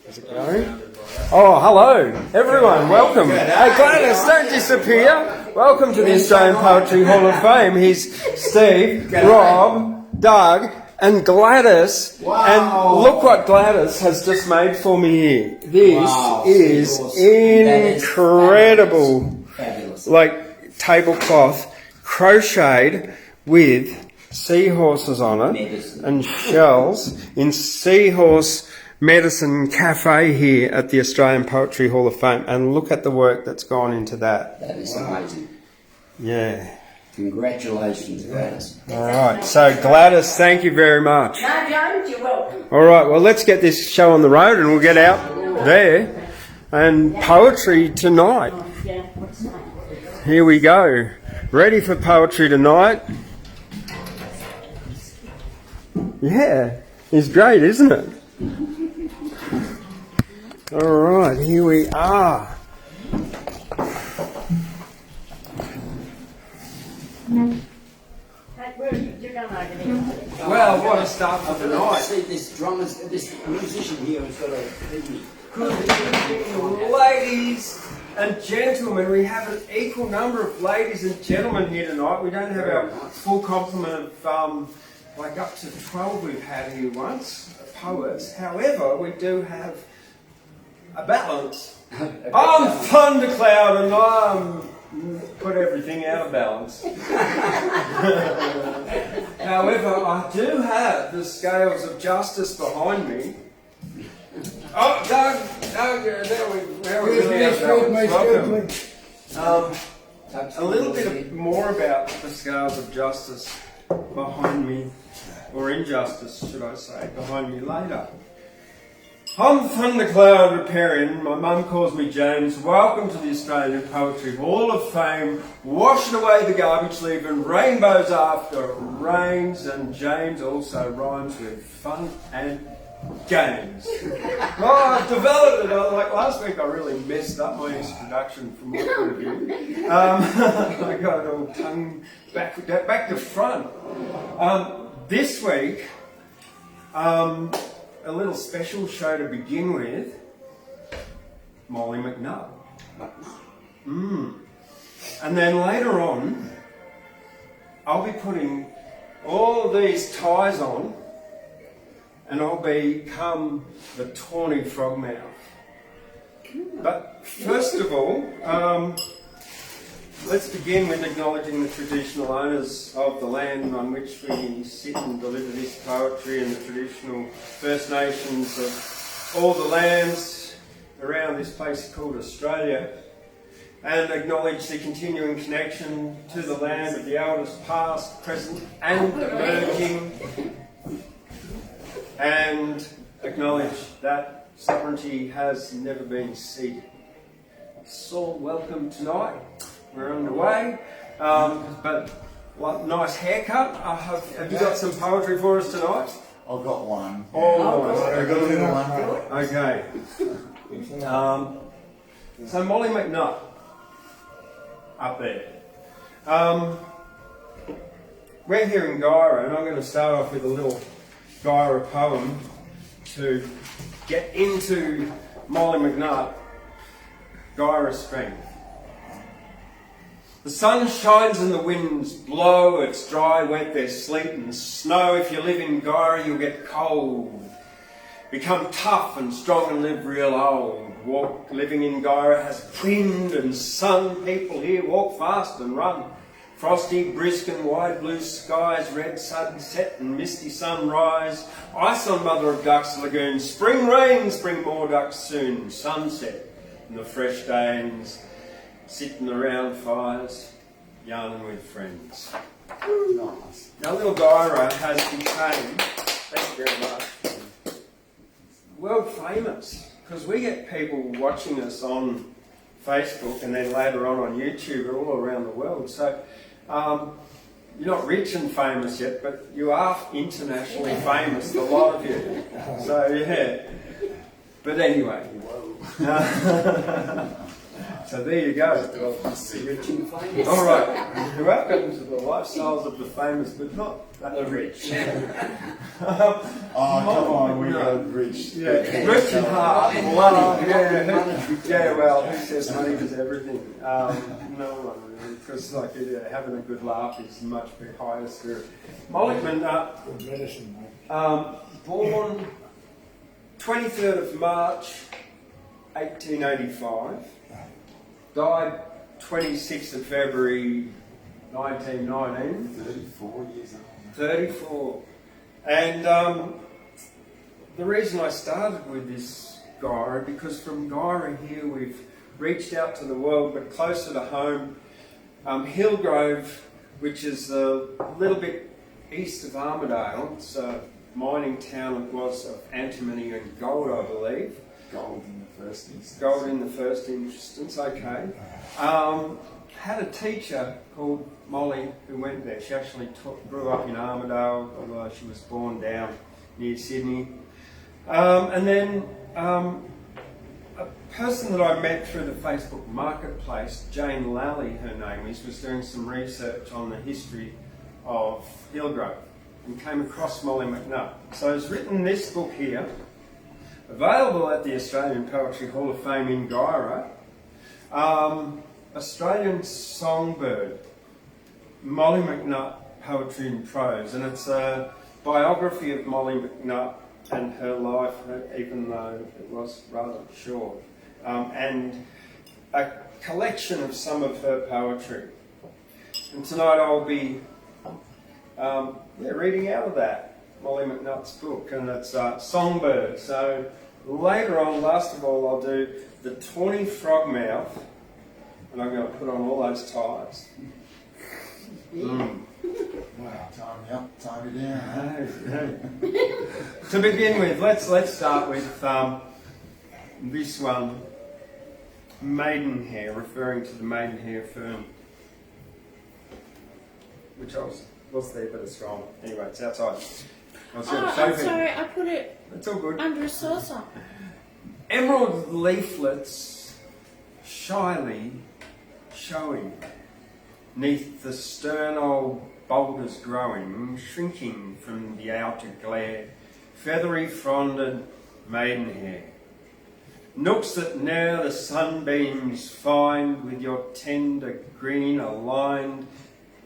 Is it going? Oh, hello, everyone. Welcome. Hey, Gladys, don't disappear. Welcome to the Australian Poetry Hall of Fame. Here's Steve, Rob, Doug, and Gladys. Wow. And look what Gladys has just made for me here. This is incredible. Fabulous. Like tablecloth crocheted with seahorses on it and shells in Seahorse Medicine Cafe here at the Australian Poetry Hall of Fame. And look at the work that's gone into that. That is amazing. Yeah. Congratulations, Gladys. All right. So Gladys, thank you very much. No, Jones, you're welcome. All right. Well, let's get this show on the road and we'll get out there. And poetry tonight. Yeah, what's that? Here we go. Ready for poetry tonight? Yeah, it's great, isn't it? All right, here we are. Well, what a start for I tonight. see this musician here has got a thing. Good ladies and gentlemen, we have an equal number of ladies and gentlemen here tonight. We don't have our full complement of like up to 12 we've had here once, poets. However, we do have a balance. I'm Thundercloud and I'm put everything out of balance. However, I do have the scales of justice behind me. Oh, Doug, now we really have balance. Welcome. A little bit more about the scales of justice behind me, or injustice, should I say, behind me later. I'm Thundercloud Repairian. My mum calls me James. Welcome to the Australian Poetry Hall of Fame. Washing away the garbage leaving rainbows after rains, and James also rhymes with fun and games. Oh, I've developed it. Like last week, I really messed up my introduction from my point of view. I got it all tongue back to front. This week, a little special show to begin with. Mollie McNutt. And then later on, I'll be putting all of these ties on, and I'll become the tawny frogmouth. But first of all, let's begin with acknowledging the traditional owners of the land on which we sit and deliver this poetry, and the traditional First Nations of all the lands around this place called Australia, and acknowledge the continuing connection to the land of the elders past, present and emerging, and acknowledge that sovereignty has never been ceded. Saul, welcome tonight. We're underway, but what nice haircut. Have you got some poetry for us tonight? I've got one. Oh, nice. I've got a little one. Okay. So Mollie McNutt, up there. We're here in Gyra, and I'm going to start off with a little Gyra poem to get into Mollie McNutt, Gyra strength. The sun shines and the winds blow, it's dry, wet, there's sleet and snow. If you live in Gyra, you'll get cold. Become tough and strong and live real old. Living in Gyra has wind and sun. People here walk fast and run. Frosty, brisk and wide blue skies, red sunset and misty sunrise. Ice on mother of ducks lagoon. Spring rains bring more ducks soon. Sunset and the fresh days. Sitting around fires, yarning with friends. Nice. Now, little Gyra has become, thank you very much, world famous, because we get people watching us on Facebook and then later on YouTube all around the world. So you're not rich and famous yet, but you are internationally famous, a lot of you. So yeah. But anyway. So there you go. Rich and famous. All right. Welcome to the lifestyles of the famous, but not that The rich. Oh, come on, we got rich. Yeah, rich and hard. Well, yeah. Well, who says money is everything? No one really, because like having a good laugh is much higher spirit. Mollie McNutt, Good medicine, mate. born 23rd of March, 1885. Died 26th of February, 1919. 34 years old. 34. And the reason I started with this Gyra, because from Gyra here we've reached out to the world, but closer to home, Hillgrove, which is a little bit east of Armidale. It's a mining town, it was, of antimony and gold, I believe. Gold in the first instance. Gold in the first instance, okay. Had a teacher called Mollie who went there. She actually grew up in Armidale, although she was born down near Sydney. And then a person that I met through the Facebook marketplace, Jane Lally, her name is, was doing some research on the history of Hillgrove and came across Mollie McNutt. So has written this book here, available at the Australian Poetry Hall of Fame in Gyra. Australian Songbird, Mollie McNutt, Poetry and Prose. And it's a biography of Mollie McNutt and her life, even though it was rather short. And a collection of some of her poetry. And tonight I'll be reading out of that, Mollie McNutt's book, and it's Songbird. So later on, last of all, I'll do the Tawny Frogmouth, and I'm going to put on all those ties. Wow, time you up, time you down. To begin with, let's start with this one, Maidenhair, referring to the Maidenhair fern, which I was there, but it's gone. Anyway, it's outside. I'm sorry, I put it It's all good. under a saucer. Emerald leaflets shyly showing, neath the stern old boulders growing, shrinking from the outer glare, feathery fronded maidenhair. Nooks that now the sunbeams find, with your tender green aligned,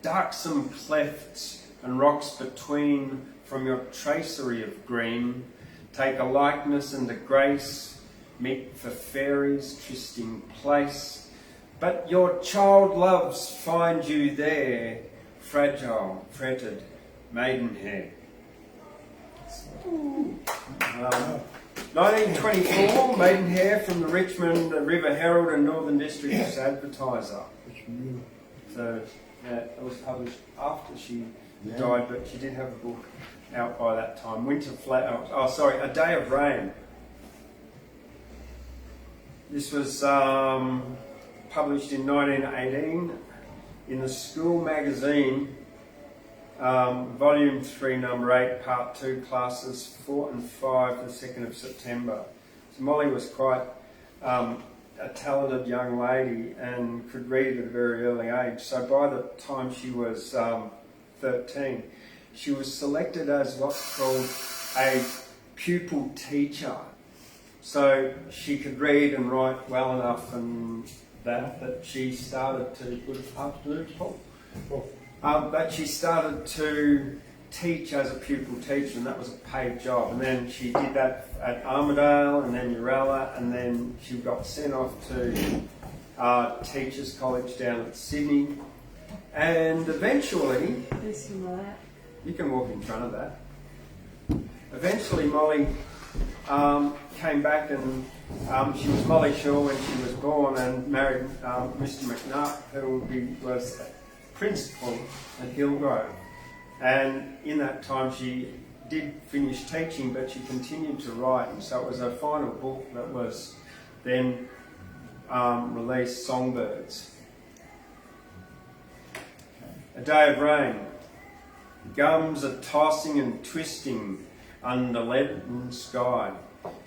darksome clefts and rocks between, from your tracery of green, take a likeness and a grace, meet for fairies' trysting place. But your child loves find you there, fragile, fretted maidenhair. 1924, Maidenhair from the Richmond River Herald and Northern Districts Advertiser. So it was published after she died, but she did have a book out by that time. A Day of Rain. This was published in 1918 in the School Magazine, Volume 3, Number 8, Part 2, Classes 4 and 5, the 2nd of September. So Mollie was quite a talented young lady and could read at a very early age. So by the time she was 13, she was selected as what's called a pupil teacher. So she could read and write well enough, and that she started to that she started to teach as a pupil teacher, and that was a paid job. And then she did that at Armidale, and then Uralla, and then she got sent off to Teachers College down at Sydney. And eventually, you can walk in front of that. Eventually, Mollie came back, and she was Mollie Shaw when she was born, and married Mr. McNutt, who was principal at Hillgrove. And in that time she did finish teaching, but she continued to write, and so it was her final book that was then released, Songbirds. A Day of Rain. Gums are tossing and twisting under leaden sky,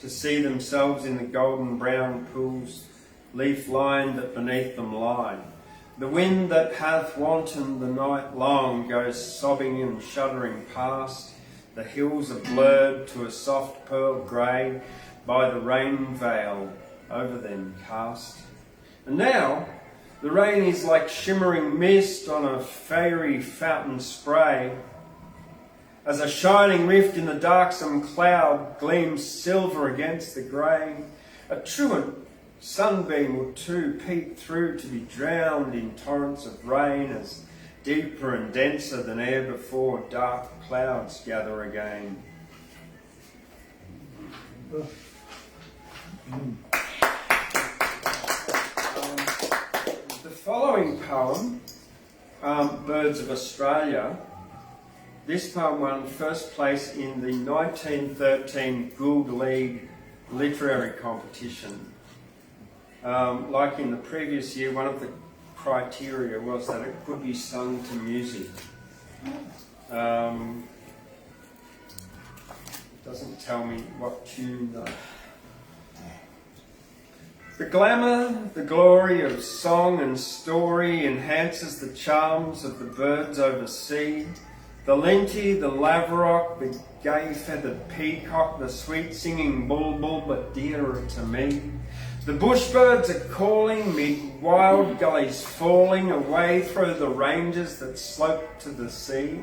to see themselves in the golden brown pools leaf lined that beneath them lie. The wind that hath wantoned the night long goes sobbing and shuddering past. The hills are blurred to a soft pearl grey by the rain veil over them cast. And now the rain is like shimmering mist on a fairy fountain spray, as a shining rift in the darksome cloud gleams silver against the grey. A truant sunbeam or two peep through to be drowned in torrents of rain, as deeper and denser than e'er before dark clouds gather again. The following poem, Birds of Australia, this poem won first place in the 1913 Gould League literary competition. Like in the previous year, one of the criteria was that it could be sung to music. Doesn't tell me what tune though. The glamour, the glory of song and story enhances the charms of the birds over sea. The linty, the laverock, the gay-feathered peacock, the sweet-singing bulbul, but dearer to me. The bushbirds are calling mid wild gullies falling away through the ranges that slope to the sea.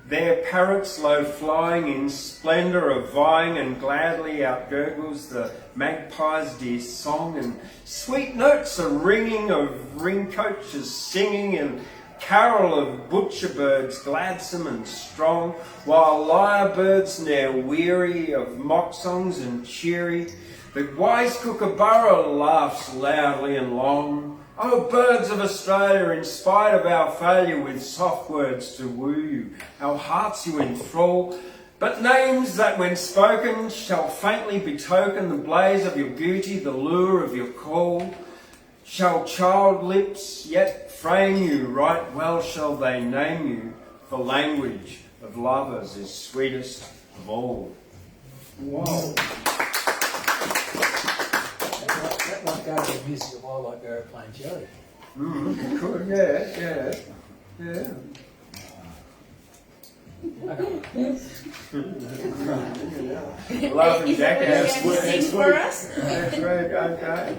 Their parrots low flying in splendour of vying, and gladly outgurgles the magpie's dear song, and sweet notes are ringing of ringcoaches singing, and carol of butcher birds gladsome and strong, while lyrebirds ne'er weary of mock songs and cheery. The wise kookaburra laughs loudly and long. Oh, birds of Australia, in spite of our failure with soft words to woo you, our hearts you enthrall, but names that when spoken shall faintly betoken the blaze of your beauty, the lure of your call. Shall child lips yet frame you, right well shall they name you, for language of lovers is sweetest of all. Wow. That might go to the music of I Like Aeroplane Jelly. Could, yeah. Laughing jackass. Sing for us? That's right, okay.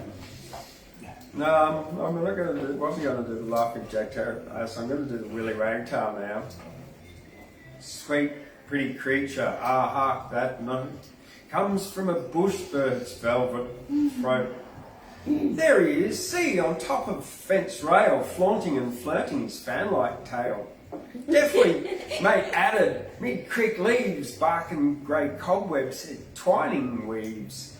No, I'm not going to do, wasn't going to do the laughing jackass. I'm going to do the willy ragtail now. Sweet, pretty creature, ah, hark that note, comes from a bushbird's velvet throat. There he is, see, on top of fence rail, flaunting and flirting his fan-like tail. Deftly, mate added, mid-creek leaves, bark and grey cobwebs, twining weaves,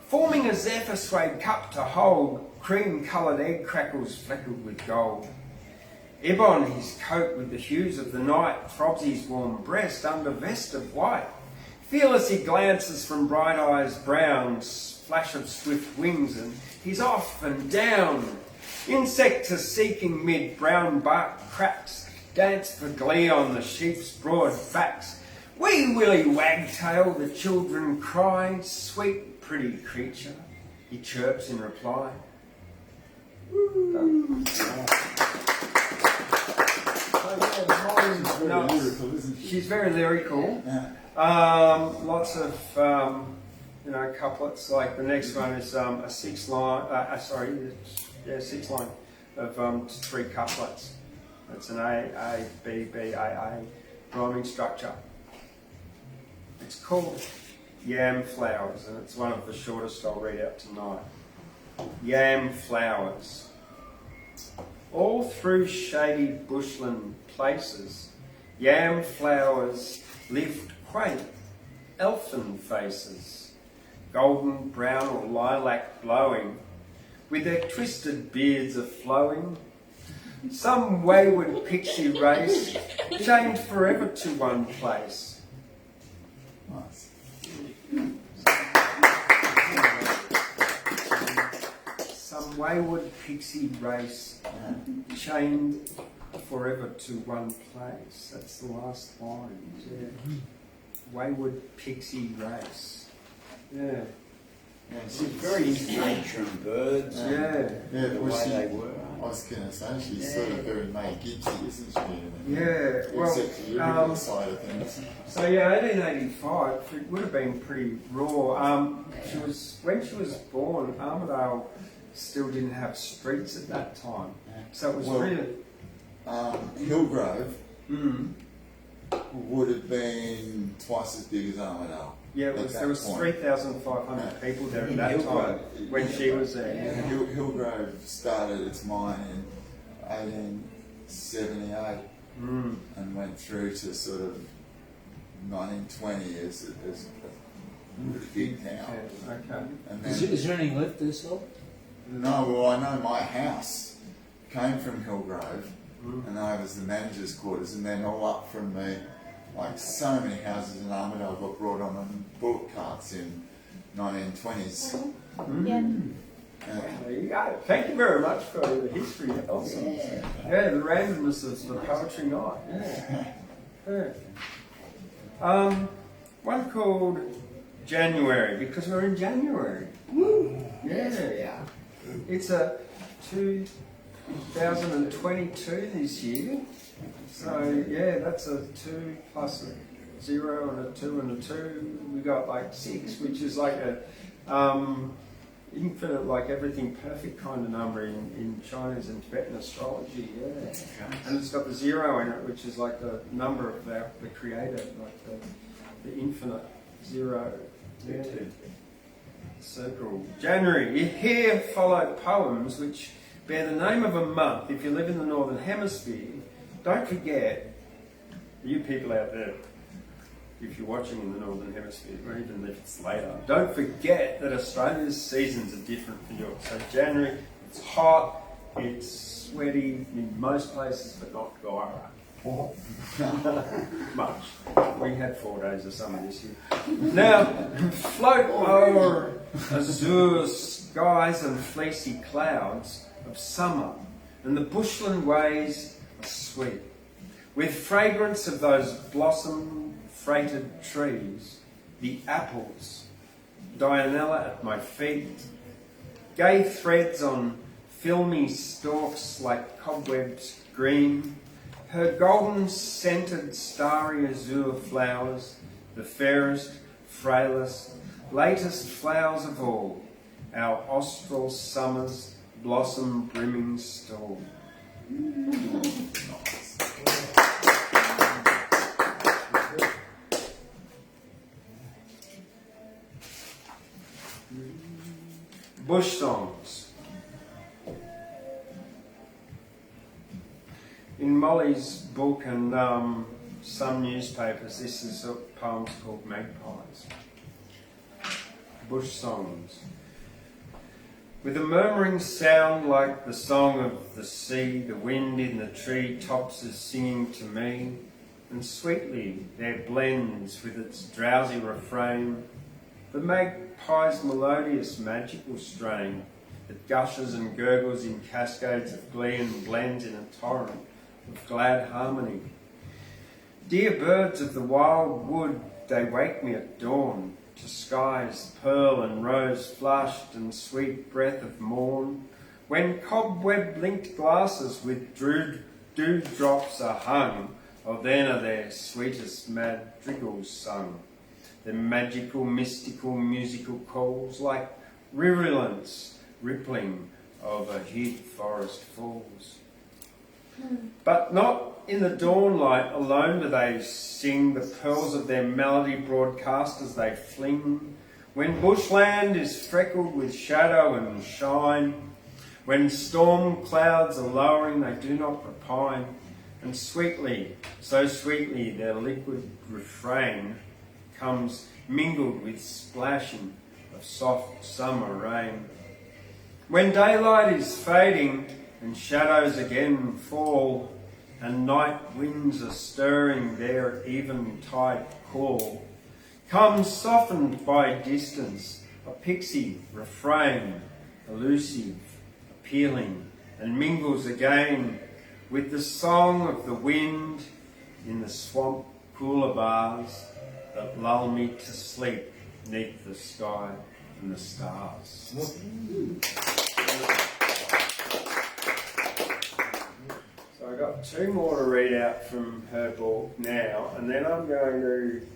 forming a zephyr-swayed cup to hold cream-coloured egg crackles fleckered with gold. Ebon his coat with the hues of the night, throbs his warm breast under vest of white. Fearless he glances from bright eyes brown, flash of swift wings, and he's off and down. Insect are seeking mid brown bark cracks, dance for glee on the sheep's broad backs. Wee willy wagtail, the children cry, sweet pretty creature, he chirps in reply. She's very lyrical. Lots of couplets. Like the next one is a 6 line. 6 line of 3 couplets. It's an A B B A rhyming structure. It's called Yam Flowers, and it's one of the shortest I'll read out tonight. Yam flowers. All through shady bushland places, yam flowers lift quaint elfin faces, golden brown or lilac glowing, with their twisted beards a-flowing. Some wayward pixie race, chained forever to one place. Nice. Some wayward pixie race, chained forever to one place. That's the last line. Yeah. Wayward pixie race. Yeah. And It's very into nature and birds. And Yeah. yeah, the well, way she, they were. I was going to say, she's sort of very May Gibbsy, isn't she? Yeah, well, Except the lyrical side of things. So yeah, 1885, it would have been pretty raw. When she was born, Armidale still didn't have streets at that time. So it was Well, really... Hillgrove Mm, would have been twice as big as Armidale. yeah, at that there was point. 3,500 people there at In that time Hillgrove. when she was there. Yeah. Hillgrove started its mine in 1878 and went through to sort of 1920 as a big town. Yeah, okay. And Is, then, is there anything left there, Saul? no, well, I know my house came from Hillgrove, and I was the manager's quarters, and then all up from me, like so many houses in Armidale got brought on bullock carts in 1920s. Yeah. There you go. Thank you very much for the history. Awesome. Yeah, the randomness of the poetry night. Yeah. Yeah. One called January, because we're in January. Woo! Yeah. It's a 2022 this year. So yeah, that's a 2 plus a 0 and a 2 and a 2. We got like 6, which is like a infinite, like everything perfect kind of number in Chinese and Tibetan astrology. Yeah, and it's got the 0 in it, which is like the number of the creator, like the infinite 0. Yeah. Circle. January. Here follow poems which bear the name of a month. If you live in the Northern Hemisphere, don't forget, you people out there, if you're watching in the Northern Hemisphere, or even if it's later, don't forget that Australia's seasons are different from yours. So January, it's hot, it's sweaty in most places, but not Guyra. Much. We had 4 days of summer this year. Now, float over azure skies and fleecy clouds of summer, and the bushland ways are sweet, with fragrance of those blossom-freighted trees, the apples, Dianella at my feet, gay threads on filmy stalks like cobwebs green, her golden scented starry azure flowers, the fairest, frailest, latest flowers of all, our austral summer's blossom brimming stall. Bush songs. In Mollie's book and some newspapers, this is a poem called Magpies. Bush songs. With a murmuring sound like the song of the sea, the wind in the tree tops is singing to me, and sweetly there blends with its drowsy refrain the magpie's melodious magical strain that gushes and gurgles in cascades of glee and blends in a torrent of glad harmony. Dear birds of the wild wood, they wake me at dawn to skies pearl and rose flushed and sweet breath of morn, when cobweb-linked glasses with dewdrops are hung, oh then are their sweetest madrigals sung, their magical, mystical, musical calls like rivulets rippling over hid forest falls. But not in the dawnlight alone do they sing, the pearls of their melody broadcast as they fling. When bushland is freckled with shadow and shine, when storm clouds are lowering, they do not repine, and sweetly, so sweetly, their liquid refrain comes mingled with splashing of soft summer rain. When daylight is fading and shadows again fall, and night winds are stirring their eventide call, comes softened by distance a pixie refrain, elusive, appealing, and mingles again with the song of the wind in the swamp cooler bars that lull me to sleep neath the sky. and the stars. So I got two more to read out from her book now, and then I'm going to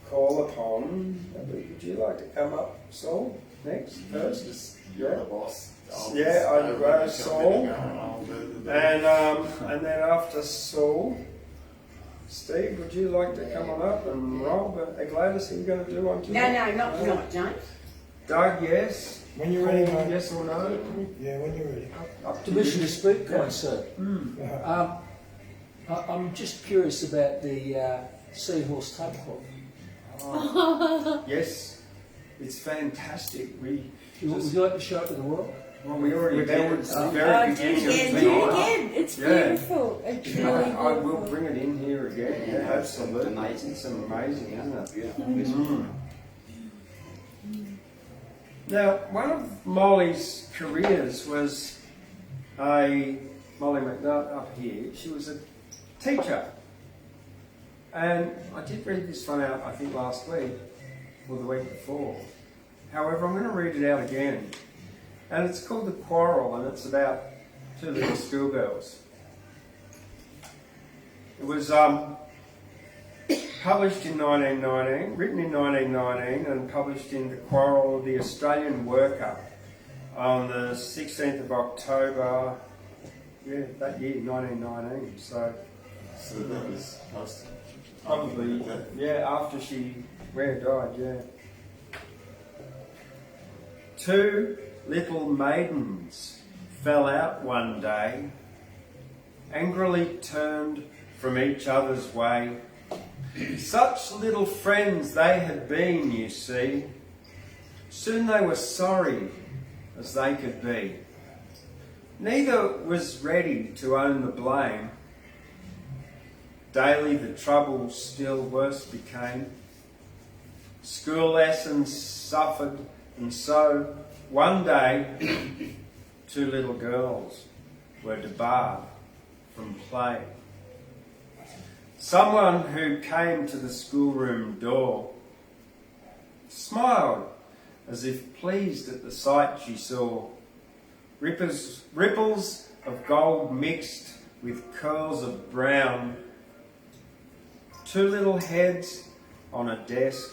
call upon. Would you like to come up, Saul, next first? You're the boss. Yeah, I'll go Saul, and then after Saul, Steve, would you like to come on up and roll? But Gladys, are you going to do one today? No, not tonight, James. Doug, yes. When you're ready, Paul, mate. yes or no? Yeah, when you're ready. Up to Permission you. to speak, kind sir. Yeah. I'm just curious about the Seahorse Tablecloth. Yes, it's fantastic. Would you like to show it to the world? Well, we already did it at the very Oh, do it beginning again, of do it tonight. again. It's Yeah. beautiful. It's really beautiful. I will bring it in here again. Yeah, absolutely. Amazing. It's amazing, isn't it? Beautiful. Now, one of Mollie's careers was Mollie McNutt up here. She was a teacher. And I did read this one out, I think, last week or the week before. However, I'm going to read it out again. And it's called The Quarrel, and it's about two little schoolgirls. It was published in 1919, written in 1919, and published in The Quarrel of the Australian Worker on the 16th of October, that year, 1919. So that was post. probably, after she died, yeah. Two little maidens fell out one day, angrily turned from each other's way. Such little friends they had been, you see. Soon they were sorry as they could be. Neither was ready to own the blame. Daily the trouble still worse became. School lessons suffered, and so one day, two little girls were debarred from play. Someone who came to the schoolroom door smiled as if pleased at the sight she saw. Ripples of gold mixed with curls of brown. Two little heads on a desk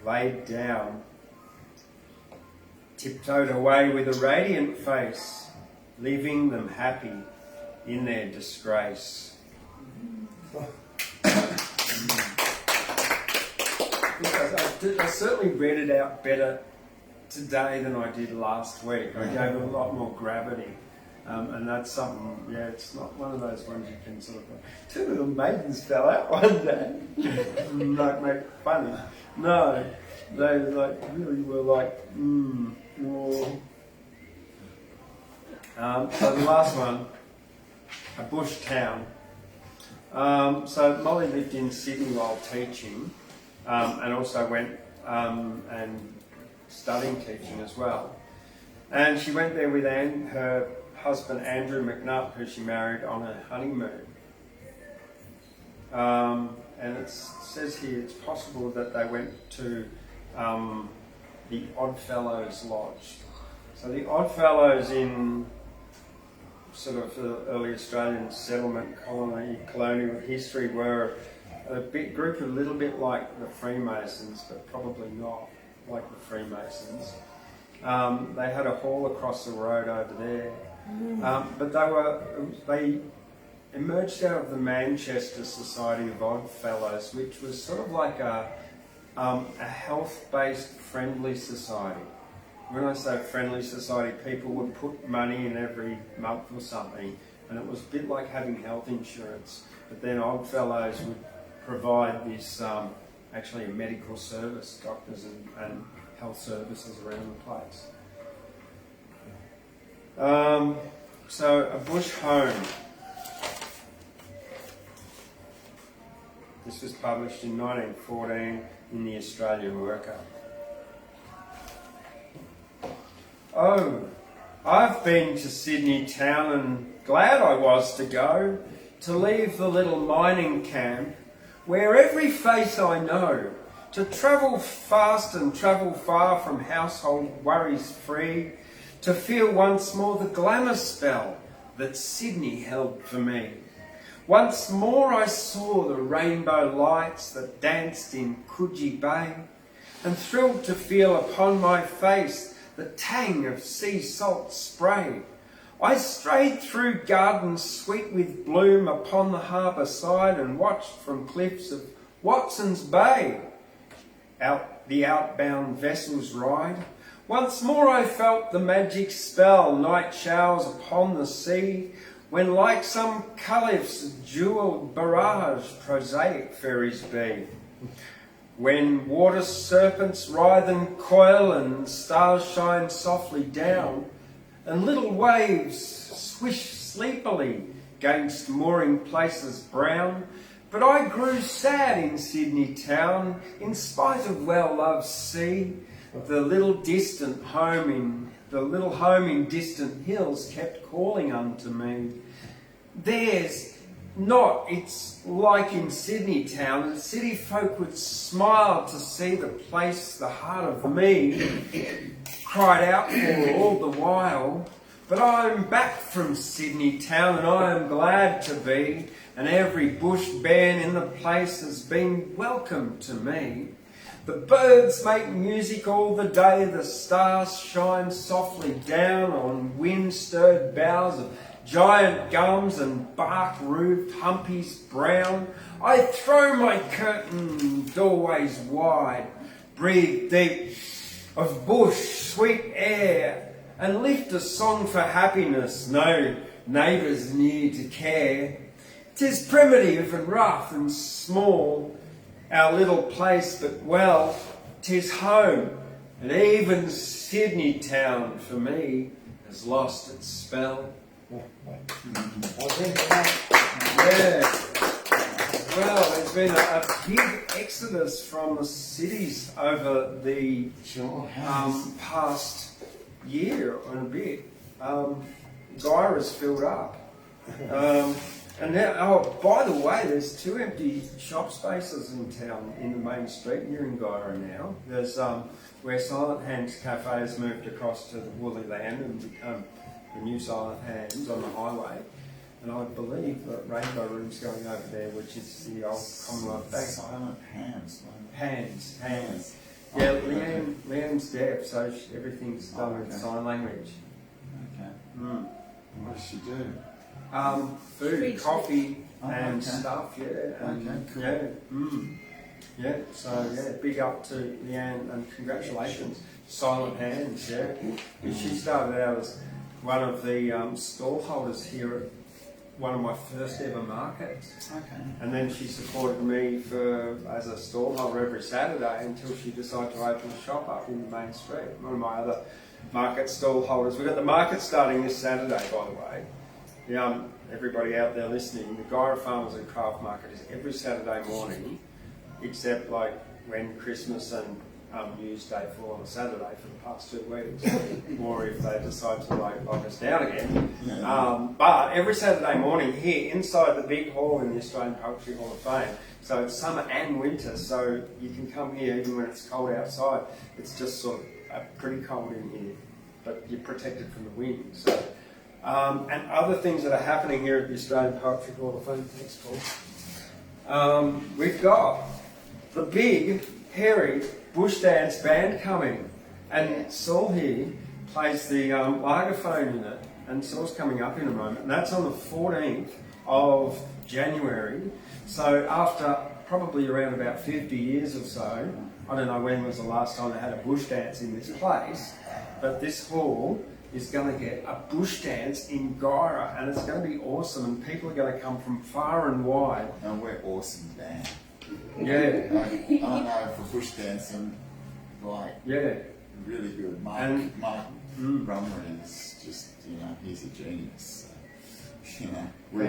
laid down. Tiptoed away with a radiant face, leaving them happy in their disgrace. I certainly read it out better today than I did last week. I gave it a lot more gravity. And that's something, it's not one of those ones you can sort of go, two little maidens fell out one day. Like make funny. No, they really were like, oh. So the last one, a bush town. So Mollie lived in Sydney while teaching, and also went and studying teaching as well. And she went there with her husband Andrew McNutt, who she married on her honeymoon. And it says here it's possible that they went to the Oddfellows Lodge. So the Oddfellows in sort of the early Australian settlement colonial history were a big group, a little bit like the Freemasons, but probably not like the Freemasons. They had a hall across the road over there, but they emerged out of the Manchester Society of Oddfellows, which was sort of like a health-based friendly society. When I say friendly society, people would put money in every month or something, and it was a bit like having health insurance. But then Oddfellows would provide this, actually a medical service, doctors and health services around the place. So a bush home. This was published in 1914 in the Australian Worker. Oh, I've been to Sydney town and glad I was to go, to leave the little mining camp where every face I know to travel fast and travel far from household worries free, to feel once more the glamour spell that Sydney held for me. Once more I saw the rainbow lights that danced in Coogee Bay, and thrilled to feel upon my face the tang of sea salt spray. I strayed through gardens sweet with bloom upon the harbour side, and watched from cliffs of Watson's Bay the outbound vessels ride. Once more I felt the magic spell, night showers upon the sea, when like some caliph's jewelled barrage prosaic ferries be. When water serpents writhe and coil, and stars shine softly down, and little waves swish sleepily gainst mooring places brown. But I grew sad in Sydney town, in spite of well-loved sea. The little home in distant hills kept calling unto me. There's not, it's like in Sydney town, the city folk would smile to see the place the heart of me cried out for all the while. But I'm back from Sydney town, and I am glad to be, and every bush bairn in the place has been welcome to me. The birds make music all the day, the stars shine softly down on wind-stirred boughs of giant gums and bark-roofed humpies brown. I throw my curtain doorways wide, breathe deep of bush sweet air, and lift a song for happiness, no neighbours near to care. 'Tis primitive and rough and small, our little place, but well, 'tis home, and even Sydney town for me has lost its spell. Yeah. Well, there's been a big exodus from the cities over the past year and a bit. Gyra's filled up. And now, oh, by the way, there's 2 empty shop spaces in town in the main street near Gyra now. There's where Silent Hands Cafe has moved across to the Woolly Land and become the new Silent Hands on the highway. And I believe that Rainbow Room's going over there, which is the old Commonwealth Bank. Silent Hands. Hands. Yeah, Leanne's deaf, so everything's done with sign language. Okay. Mm. What does she do? Food, coffee, and okay. stuff. Yeah. And, Okay, cool. Yeah. Yeah. So yeah, big up to Leanne and congratulations, Silent Hands. Yeah. She started out as one of the stall holders here at one of my first ever markets. Okay. And then she supported me as a stall holder every Saturday until she decided to open a shop up in the main street. One of my other market stall holders. We've got the market starting this Saturday, by the way. Everybody out there listening, the Gyra Farmers and Craft Market is every Saturday morning, except like when Christmas and New Year's Day fall on a Saturday for the past 2 weeks, or if they decide to lock us down again. Yeah. But every Saturday morning here, inside the big hall in the Australian Poetry Hall of Fame, so it's summer and winter, so you can come here even when it's cold outside. It's just sort of pretty cold in here, but you're protected from the wind. So. And other things that are happening here at the Australian Poetry Hall of Fame. Thanks, Paul. We've got the big, hairy bush dance band coming, and Saul here plays the lagerphone in it, and Saul's coming up in a moment, and that's on the 14th of January. So after probably around about 50 years or so, I don't know when was the last time they had a bush dance in this place, but this hall is going to get a bush dance in Gyra, and it's going to be awesome, and people are going to come from far and wide. And we're awesome band. Yeah. I know for bush dancing, like, Yeah. really good. Mark Brummer is just, he's a genius. So, we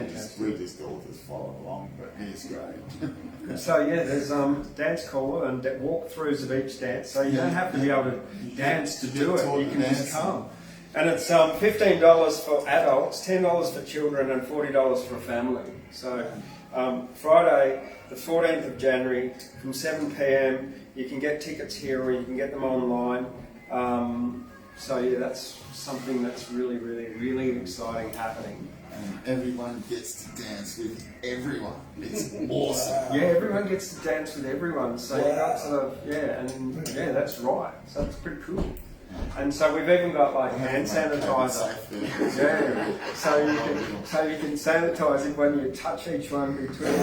just all just follow along, but he's great. So yeah, there's dance caller and walkthroughs of each dance, so you don't have to be able to dance to do it. You can just come. And it's $15 for adults, $10 for children, and $40 for a family. So Friday, the 14th of January, from 7 p.m, you can get tickets here or you can get them online. So yeah, that's something that's really, really, really exciting happening. And everyone gets to dance with everyone. It's awesome. Yeah, everyone gets to dance with everyone. So you got sort of, yeah, that's right. So that's pretty cool. And so we've even got like hand sanitizer. Yeah, so you can sanitize it when you touch each one between.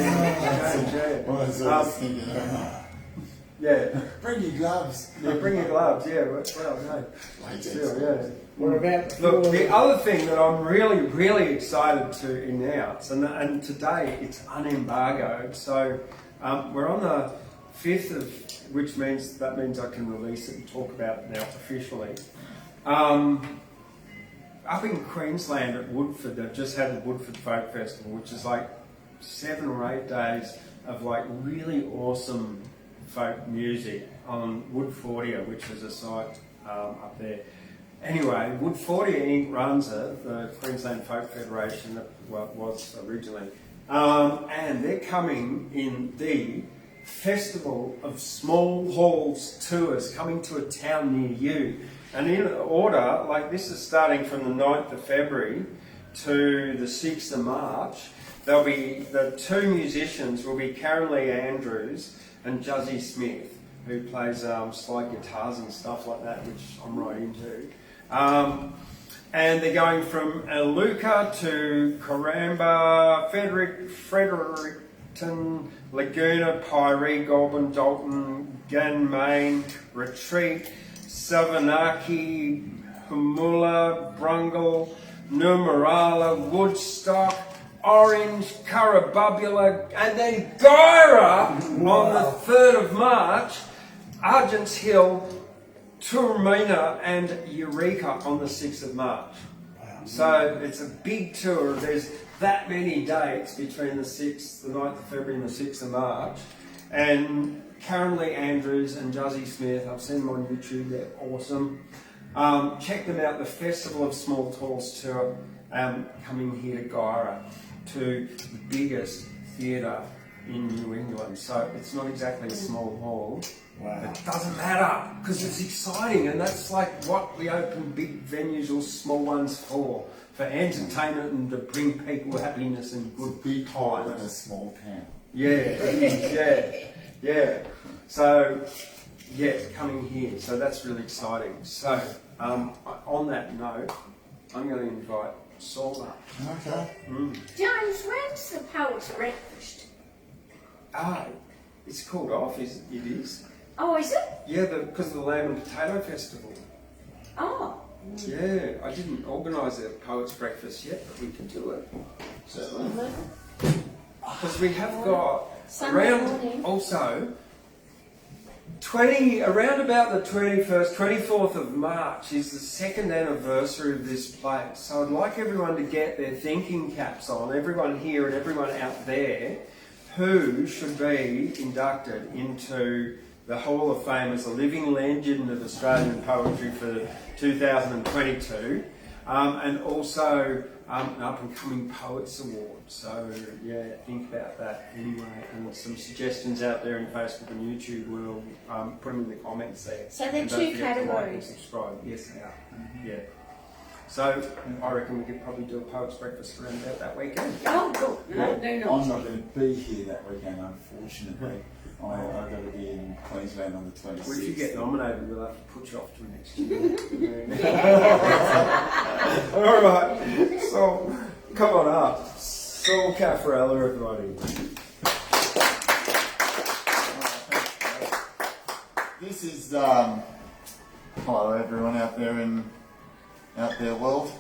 Yeah. Bring your gloves. Yeah, bring your gloves. Yeah, well, no. Still, yeah. What about Look, the other thing that I'm really, really excited to announce, and today it's unembargoed, so we're on the 5th of, which means I can release it and talk about it now officially. Up in Queensland at Woodford, they've just had the Woodford Folk Festival, which is like 7 or 8 days of like really awesome folk music on Wood 40, which is a site up there. Anyway, Wood 40 Inc. runs it, the Queensland Folk Federation, that was originally, and they're coming in the Festival of Small Halls Tours, coming to a town near you. And in order, like this is starting from the 9th of February to the 6th of March, there'll be, the 2 musicians will be Karen Lee Andrews and Juzzy Smith, who plays slide guitars and stuff like that, which I'm right into. And they're going from Iluka to Coramba, Fredericton, Laguna, Piree, Goulburn, Dalton, Ganmain, Retreat, Savanaki, Humula, Brungle, Numarala, Woodstock, Orange, Currabubula, and then Gyra on the 3rd of March, Argents Hill, Turmina and Eureka on the 6th of March. So it's a big tour. There's that many dates between the 6th, the 9th of February and the 6th of March. And Karen Lee Andrews and Juzzy Smith, I've seen them on YouTube, they're awesome. Check them out, the Festival of Small Halls tour, coming here to Gyra, to the biggest theatre in New England. So it's not exactly a small hall. Wow. It doesn't matter, because it's exciting, and that's like what we open big venues or small ones for entertainment and to bring people happiness and good Big time in times. a small town. Yeah. So, yeah, coming here. So that's really exciting. So, on that note, I'm going to invite Saul up. Okay. James, when's the Poets' Breakfast? It's called off, it is. Oh, is it? Yeah, because of the Lamb and Potato Festival. Oh. Yeah, I didn't organise a Poets' Breakfast yet, but we can do it. Certainly. Because we have got Sunday around morning. also around about the 21st, 24th of March is the 2nd anniversary of this place. So I'd like everyone to get their thinking caps on, everyone here and everyone out there who should be inducted into the Hall of Fame as a living legend of Australian poetry for 2022, and also an up-and-coming Poets Award. So yeah, think about that anyway, and some suggestions out there in Facebook and YouTube. We'll put them in the comments there. So they're And don't 2 forget to like and categories. subscribe. Yes, they are. Yeah. So I reckon we could probably do a Poets' Breakfast around about that weekend. Oh, good. No, do not. I'm not going to be here that weekend, unfortunately. I've got to be in Queensland on the 26th. Well, if you get nominated, we'll have to put you off to next year. All right, so come on up. Saul Caferella, everybody. This is hello everyone out there world.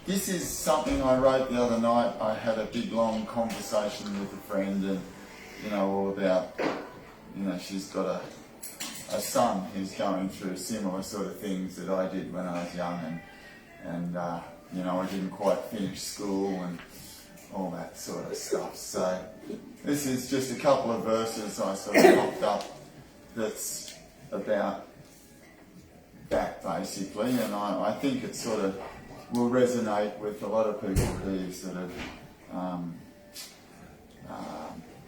This is something I wrote the other night. I had a big long conversation with a friend, and all about she's got a son who's going through similar sort of things that I did when I was young, and I didn't quite finish school and all that sort of stuff. So this is just a couple of verses I sort of popped up that's about that basically, and I think it sort of will resonate with a lot of people who sort of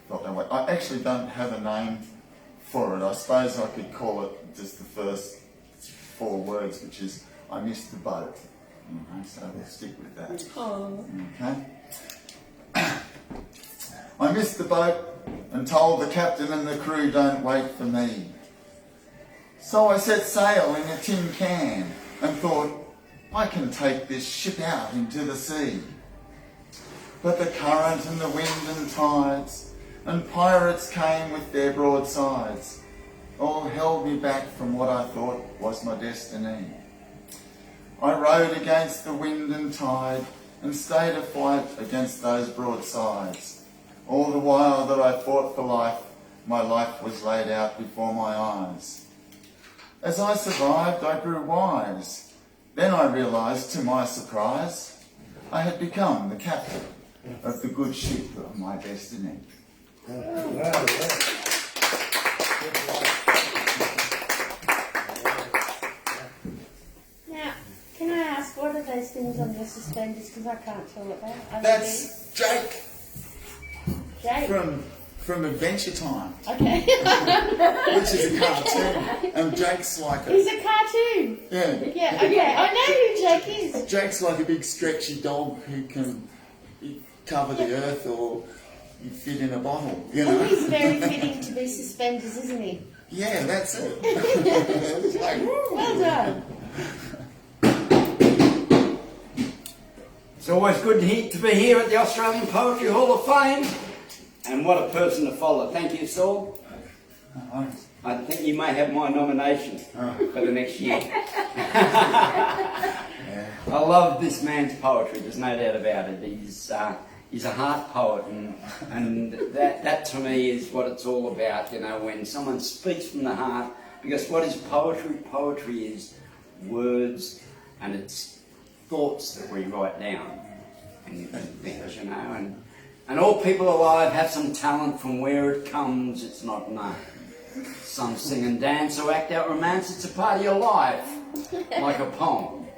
felt that way. I actually don't have a name for it. I suppose I could call it just the first 4 words, which is, I missed the boat. So we'll stick with that. Okay. I missed the boat and told the captain and the crew don't wait for me. So I set sail in a tin can and thought, I can take this ship out into the sea. But the current and the wind and tides and pirates came with their broadsides, all held me back from what I thought was my destiny. I rode against the wind and tide and stayed afloat against those broadsides. All the while that I fought for life, my life was laid out before my eyes. As I survived, I grew wise. Then I realised, to my surprise, I had become the captain of the good ship of my destiny. Now, can I ask, what are those things on your suspenders? Because I can't tell what they are. That's Jake Jake. from Adventure Time, Okay. which is a cartoon. And Jake's like He's a cartoon. yeah. Yeah, okay. I know who Jake is. Jake's like a big stretchy dog who can cover the earth or you fit in a bottle, you know. And he's very fitting to be suspenders, isn't he? Yeah, that's it. It's like, woo. Well done. It's always good to be here at the Australian Poetry Hall of Fame. And what a person to follow. Thank you, Saul. I think you may have my nomination for the next year. I love this man's poetry, there's no doubt about it. He's a heart poet, and that to me is what it's all about, you know, when someone speaks from the heart. Because what is poetry? Poetry is words, and it's thoughts that we write down and things, you know. And all people alive have some talent. From where it comes, it's not known. Some sing and dance or act out romance. It's a part of your life, like a poem.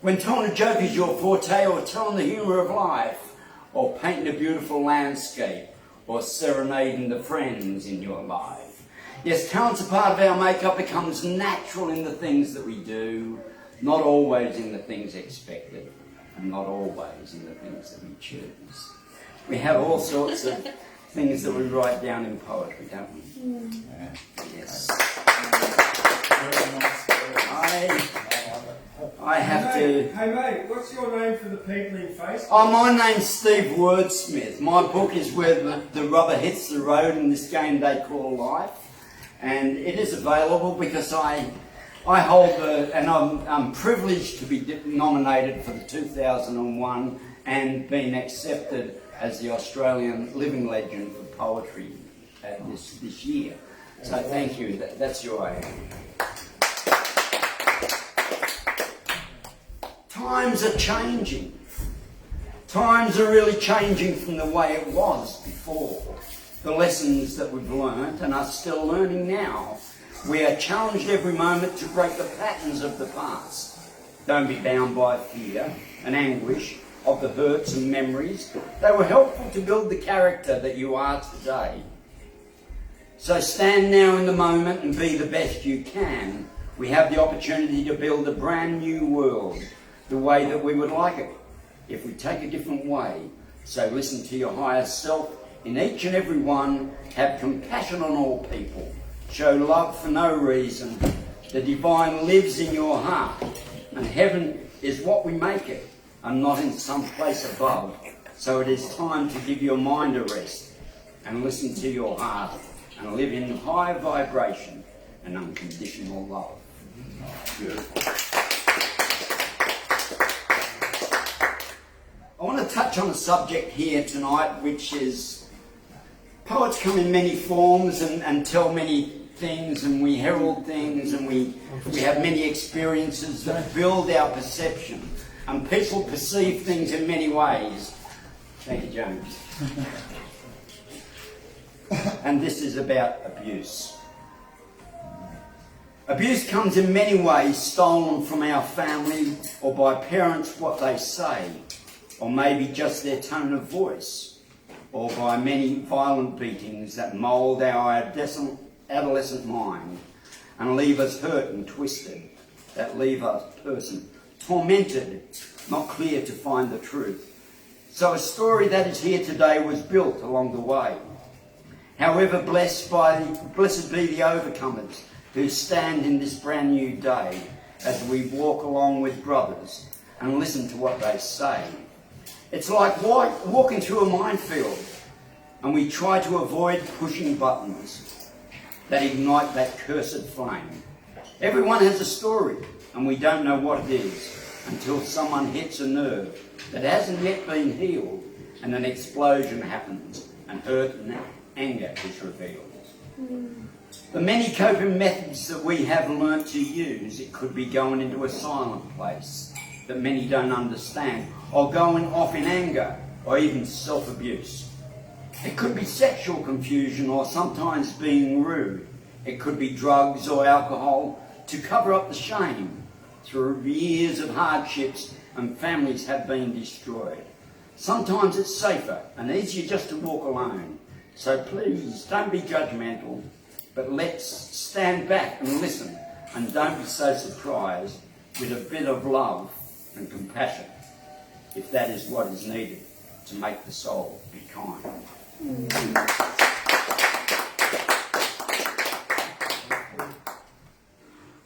When telling a joke is your forte, or telling the humour of life, or painting a beautiful landscape, or serenading the friends in your life. Yes, talent's a part of our makeup, becomes natural in the things that we do, not always in the things expected, and not always in the things that we choose. We have all sorts of things that we write down in poetry, don't we? Yeah. Yes. Very nice. I have to... Hey mate, what's your name for the people in Facebook? Oh, my name's Steve Wordsmith. My book is Where the Rubber Hits the Road in This Game They Call Life. And it is available because I hold and I'm privileged to be nominated for the 2001 and been accepted as the Australian Living Legend for Poetry this year. So thank you, that's who I am. Times are changing. Times are really changing from the way it was before. The lessons that we've learnt and are still learning now. We are challenged every moment to break the patterns of the past. Don't be bound by fear and anguish of the hurts and memories. They were helpful to build the character that you are today. So stand now in the moment and be the best you can. We have the opportunity to build a brand new world the way that we would like it, if we take a different way. So listen to your higher self in each and every one. Have compassion on all people. Show love for no reason. The divine lives in your heart, and heaven is what we make it, and not in some place above. So it is time to give your mind a rest and listen to your heart and live in high vibration and unconditional love. Beautiful. I want to touch on a subject here tonight, which is poets come in many forms and tell many things, and we herald things, and we have many experiences that build our perception. And people perceive things in many ways. Thank you, James. And this is about abuse. Abuse comes in many ways, stolen from our family or by parents what they say, or maybe just their tone of voice, or by many violent beatings that mould our adolescent mind and leave us hurt and twisted, that leave a person tormented, not clear to find the truth. So a story that is here today was built along the way. However, blessed be the overcomers who stand in this brand new day as we walk along with brothers and listen to what they say. It's like walking through a minefield, and we try to avoid pushing buttons that ignite that cursed flame. Everyone has a story, and we don't know what it is until someone hits a nerve that hasn't yet been healed, and an explosion happens, and hurt and anger is revealed. The many coping methods that we have learnt to use, it could be going into a silent place that many don't understand, or going off in anger, or even self-abuse. It could be sexual confusion, or sometimes being rude. It could be drugs or alcohol to cover up the shame. Through years of hardships and families have been destroyed. Sometimes it's safer and easier just to walk alone. So please don't be judgmental, but let's stand back and listen, and don't be so surprised, with a bit of love and compassion, if that is what is needed to make the soul be kind.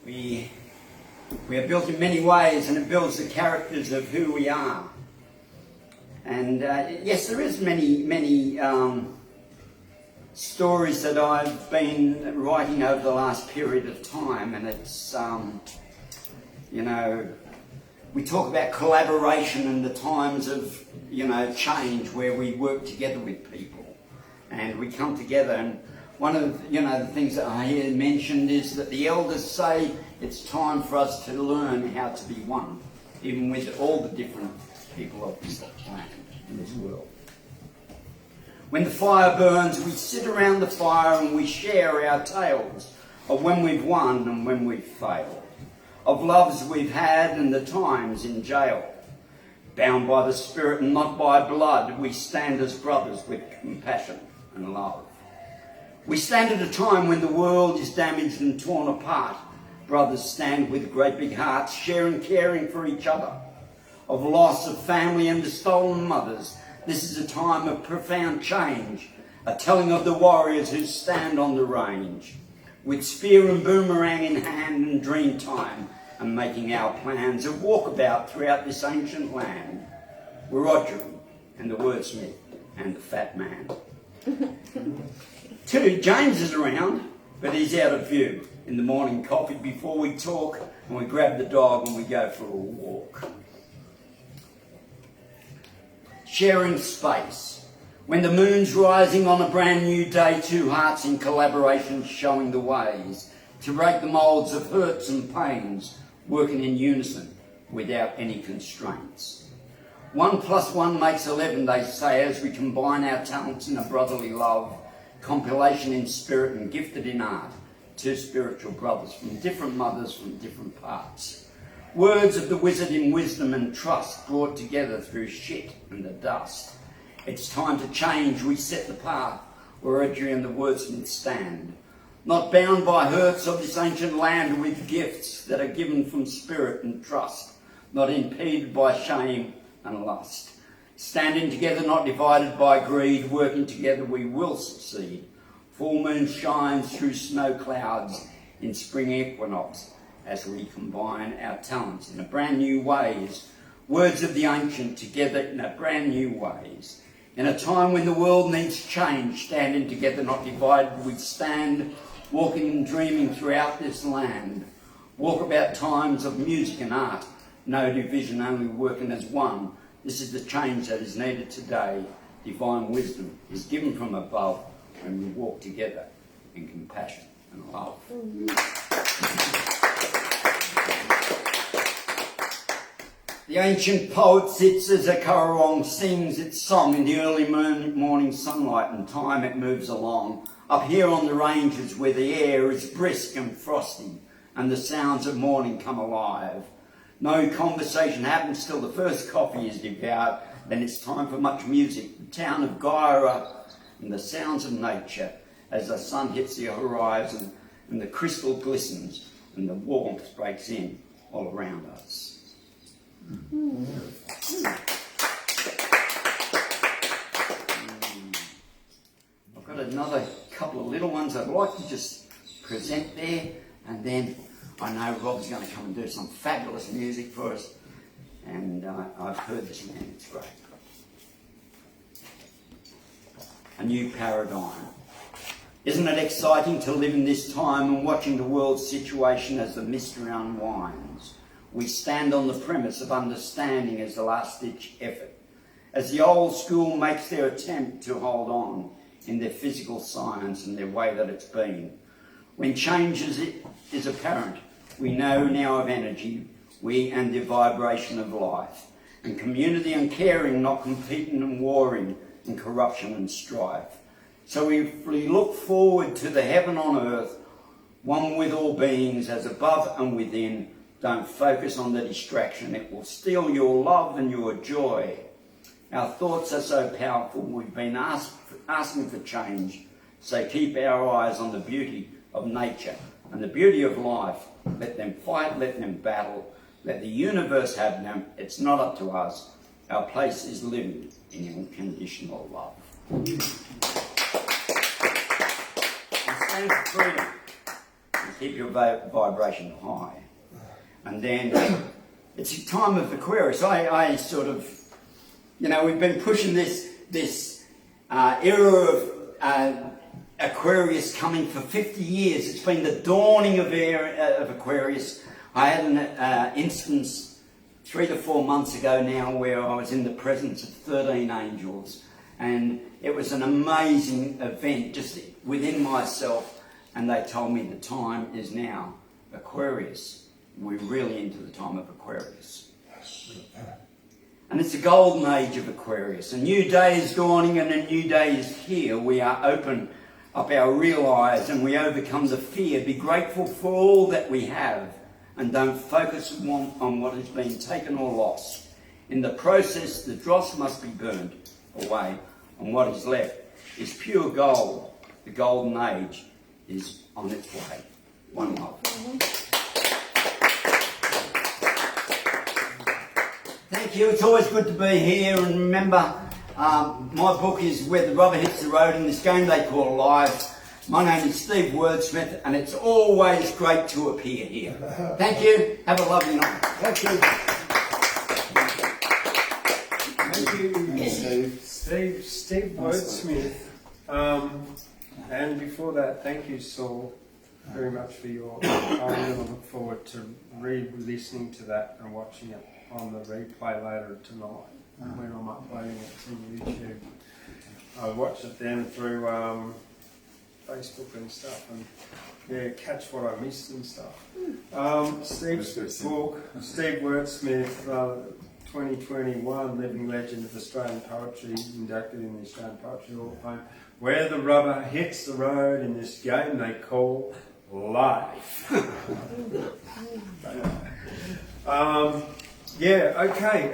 We are built in many ways, and it builds the characters of who we are. And yes, there is many stories that I've been writing over the last period of time, and it's, you know, we talk about collaboration and the times of, you know, change where we work together with people and we come together. And one of, you know, the things that I hear mentioned is that the elders say it's time for us to learn how to be one, even with all the different people of this planet, in this world. When the fire burns, we sit around the fire and we share our tales of when we've won and when we've failed, of loves we've had and the times in jail. Bound by the Spirit and not by blood, we stand as brothers with compassion and love. We stand at a time when the world is damaged and torn apart. Brothers stand with great big hearts, sharing, caring for each other. Of loss of family and the stolen mothers, this is a time of profound change, a telling of the warriors who stand on the range, with spear and boomerang in hand and dream time, and making our plans of walkabout throughout this ancient land. We're Roger and the Wordsmith and the Fat Man. Too, James is around, but he's out of view. In the morning coffee before we talk, and we grab the dog and we go for a walk. Sharing space. When the moon's rising on a brand new day, two hearts in collaboration showing the ways to break the moulds of hurts and pains, working in unison without any constraints. 1 + 1 makes 11, they say, as we combine our talents in a brotherly love, compilation in spirit and gifted in art, two spiritual brothers from different mothers from different parts. Words of the wizard in wisdom and trust brought together through shit and the dust. It's time to change, we set the path where Edry and the wordsmith stand. Not bound by hurts of this ancient land, with gifts that are given from spirit and trust. Not impeded by shame and lust. Standing together, not divided by greed, working together we will succeed. Full moon shines through snow clouds in spring equinox as we combine our talents in a brand new ways. Words of the ancient together in a brand new ways. In a time when the world needs change, standing together, not divided, we stand, walking and dreaming throughout this land. Walk about times of music and art, no division, only working as one. This is the change that is needed today. Divine wisdom is given from above when we walk together in compassion and love. The ancient poet sits as a currawong sings its song in the early morning sunlight, and time it moves along. Up here on the ranges where the air is brisk and frosty and the sounds of morning come alive. No conversation happens till the first coffee is devoured. Then it's time for much music. The town of Gyra and the sounds of nature as the sun hits the horizon and the crystal glistens and the warmth breaks in all around us. I've got another couple of little ones I'd like to just present there, and then I know Rob's going to come and do some fabulous music for us, and I've heard this man, it's great. A new paradigm. Isn't it exciting to live in this time and watching the world's situation as the mystery unwinds? We stand on the premise of understanding as the last-ditch effort, as the old school makes their attempt to hold on in their physical science and their way that it's been. When change is apparent, we know now of energy, and the vibration of life, and community and caring, not competing and warring, and corruption and strife. So if we look forward to the heaven on earth, one with all beings as above and within, don't focus on the distraction. It will steal your love and your joy. Our thoughts are so powerful, we've been asking for change. So keep our eyes on the beauty of nature and the beauty of life. Let them fight, let them battle, let the universe have them. It's not up to us. Our place is living in unconditional love. And stand for freedom and keep your vibration high. And then it's a time of Aquarius. I sort of, you know, we've been pushing this era of Aquarius coming for 50 years. It's been the dawning of Aquarius. I had an instance 3 to 4 months ago now where I was in the presence of 13 angels, and it was an amazing event just within myself, and they told me the time is now Aquarius. We're really into the time of Aquarius. And it's the golden age of Aquarius. A new day is dawning and a new day is here. We are open up our real eyes and we overcome the fear. Be grateful for all that we have and don't focus on what has been taken or lost. In the process, the dross must be burned away, and what is left is pure gold. The golden age is on its way. One love. Thank you. It's always good to be here, and remember, my book is Where the Rubber Hits the Road in this game they call life. My name is Steve Wordsmith, and it's always great to appear here. Thank you. Have a lovely night. Thank you. Thank you, Steve Wordsmith. And before that, thank you, Saul, very much for your. I really look forward to re-listening to that and watching it on the replay later tonight when I'm uploading it to YouTube. I watched it then through Facebook and stuff, and yeah, catch what I missed and stuff. Steve's book, Steve Wordsmith, 2021, Living Legend of Australian Poetry, inducted in the Australian Poetry Hall of Fame. Where the rubber hits the road in this game they call life. Yeah, okay.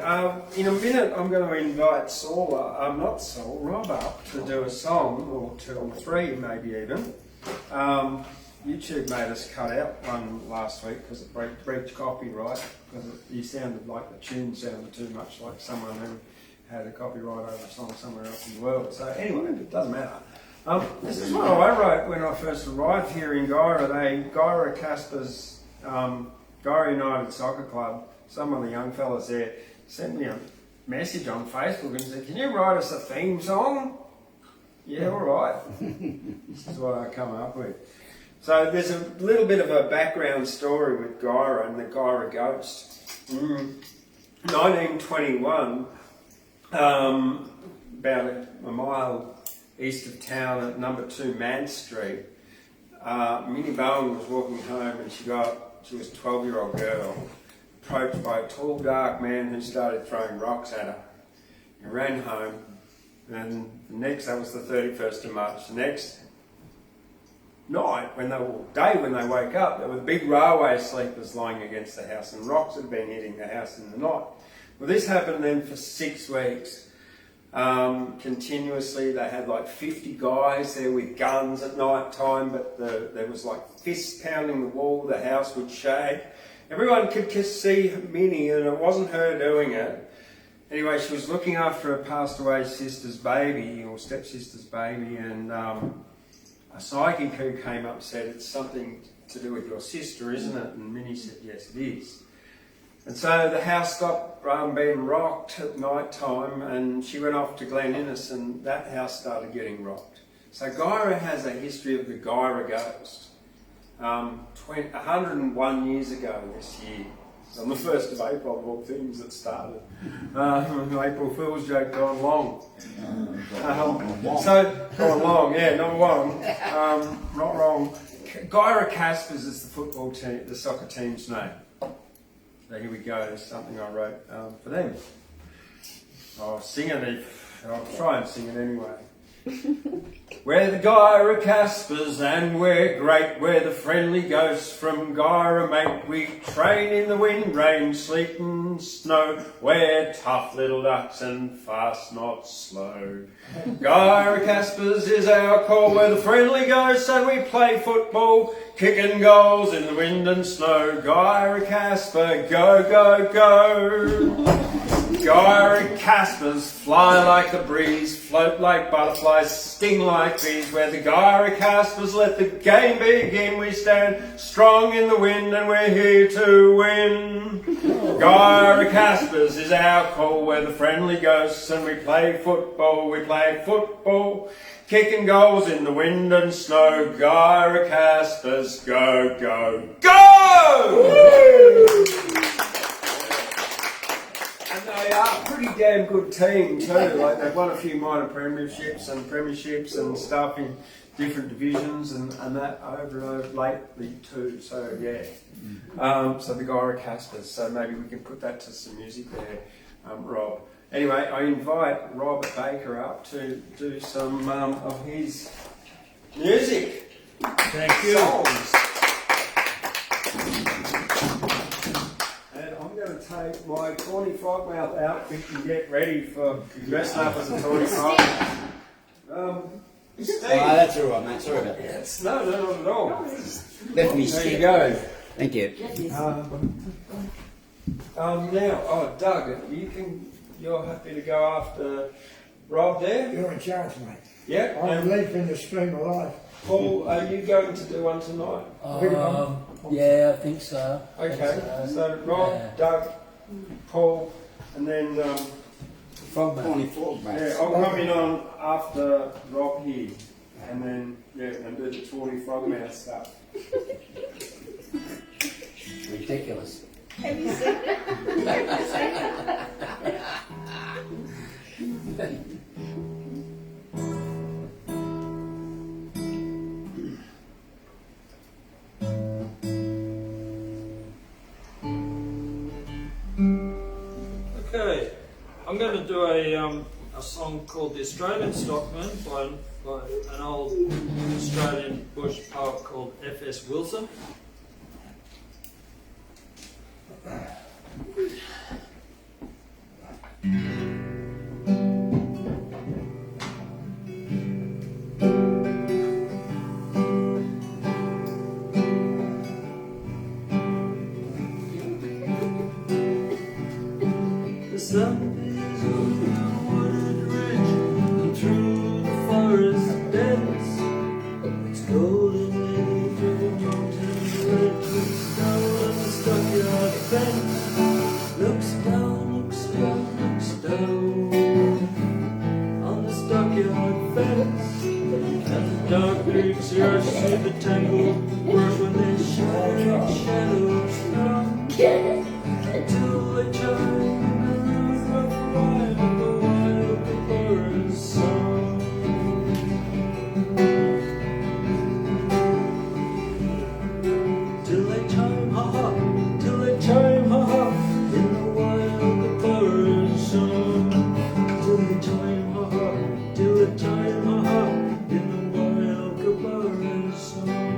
In a minute, I'm going to invite Rob up to do a song, or 2 or 3 maybe even. YouTube made us cut out one last week because it breached copyright, because you sounded like the tune sounded too much like someone who had a copyright over a song somewhere else in the world. So anyway, it doesn't matter. This is what I wrote when I first arrived here in Guyra. Guyra Casper's Guyra United Soccer Club, some of the young fellas there sent me a message on Facebook and said, "Can you write us a theme song?" Yeah, all right. This is what I come up with. So there's a little bit of a background story with Guyra and the Guyra Ghost. 1921, about a mile east of town at number 2 Man Street, Minnie Bowen was walking home, and she was a 12-year-old girl, approached by a tall, dark man who started throwing rocks at her. He ran home, and that was the 31st of March. The next night, when they woke up, there were big railway sleepers lying against the house, and rocks had been hitting the house in the night. Well, this happened then for 6 weeks. continuously. They had like 50 guys there with guns at night time, but there was like fists pounding the wall, the house would shake. Everyone could just see Minnie, and it wasn't her doing it. Anyway, she was looking after her passed away sister's baby, or stepsister's baby, and a psychic who came up said, "It's something to do with your sister, isn't it?" And Minnie said, "Yes, it is." And so the house stopped being rocked at night time, and she went off to Glen Innes, and that house started getting rocked. So Gyra has a history of the Gyra ghost. 101 years ago this year, on the 1st of April, of all things, it started. April Fool's joke gone long. Gone long, yeah, not long. Not wrong. Gyra Caspers is the football team, the soccer team's name. So here we go, there's something I wrote for them. I'll sing it, I'll try and sing it anyway. We're the Gyra Caspers and we're great, we're the friendly ghosts from Gyra, mate. We train in the wind, rain, sleet and snow. We're tough little ducks and fast, not slow. Gyra Caspers is our call, we're the friendly ghosts and we play football, kicking goals in the wind and snow. Gyra Casper, go, go, go. Gyra Caspers fly like the breeze, float like butterflies, sting like bees. We're the Gyra Caspers, let the game begin. We stand strong in the wind and we're here to win. Gyra Caspers is our call, we're the friendly ghosts and we play football, kicking goals in the wind and snow. Gyra Caspers, go, go, go! And they are a pretty damn good team too. Like they've won a few minor premierships and stuff in different divisions and that over lately too. So yeah. So the Gyra Caspers. So maybe we can put that to some music there, Rob. Anyway, I invite Rob Baker up to do some of his music. Thank you. Songs. I'm going to take my tawny frogmouth outfit and get ready for dressing up as a tawny frog. Steve. That's all right, mate. Sorry about that. No, not at all. Left me There you stick. go. Thank you. Now, Doug, you're happy to go after Rob there? You're in charge, mate. Yeah. I'm leaving the stream of life. Paul, are you going to do one tonight? Yeah, I think so. Okay. So Rob, Yeah. Doug, Paul, and then Frogman. 24, mate. yeah, I'll come in on after Rob here, and then and do the tawny frogmouth stuff. Ridiculous. Have you seen it? Okay, I'm going to do a song called The Australian Stockman by an old Australian bush poet called F.S. Wilson. The sun is on the wooded ridge and through the forest dense. It's golden lady through the mountains red with snow and the stockyard fence. Looks down, looks down, looks down on the stockyard fence. And the dark leaves here see the tangled work when they shine shadows from till they chime. Till the time, in the wild Caferella song.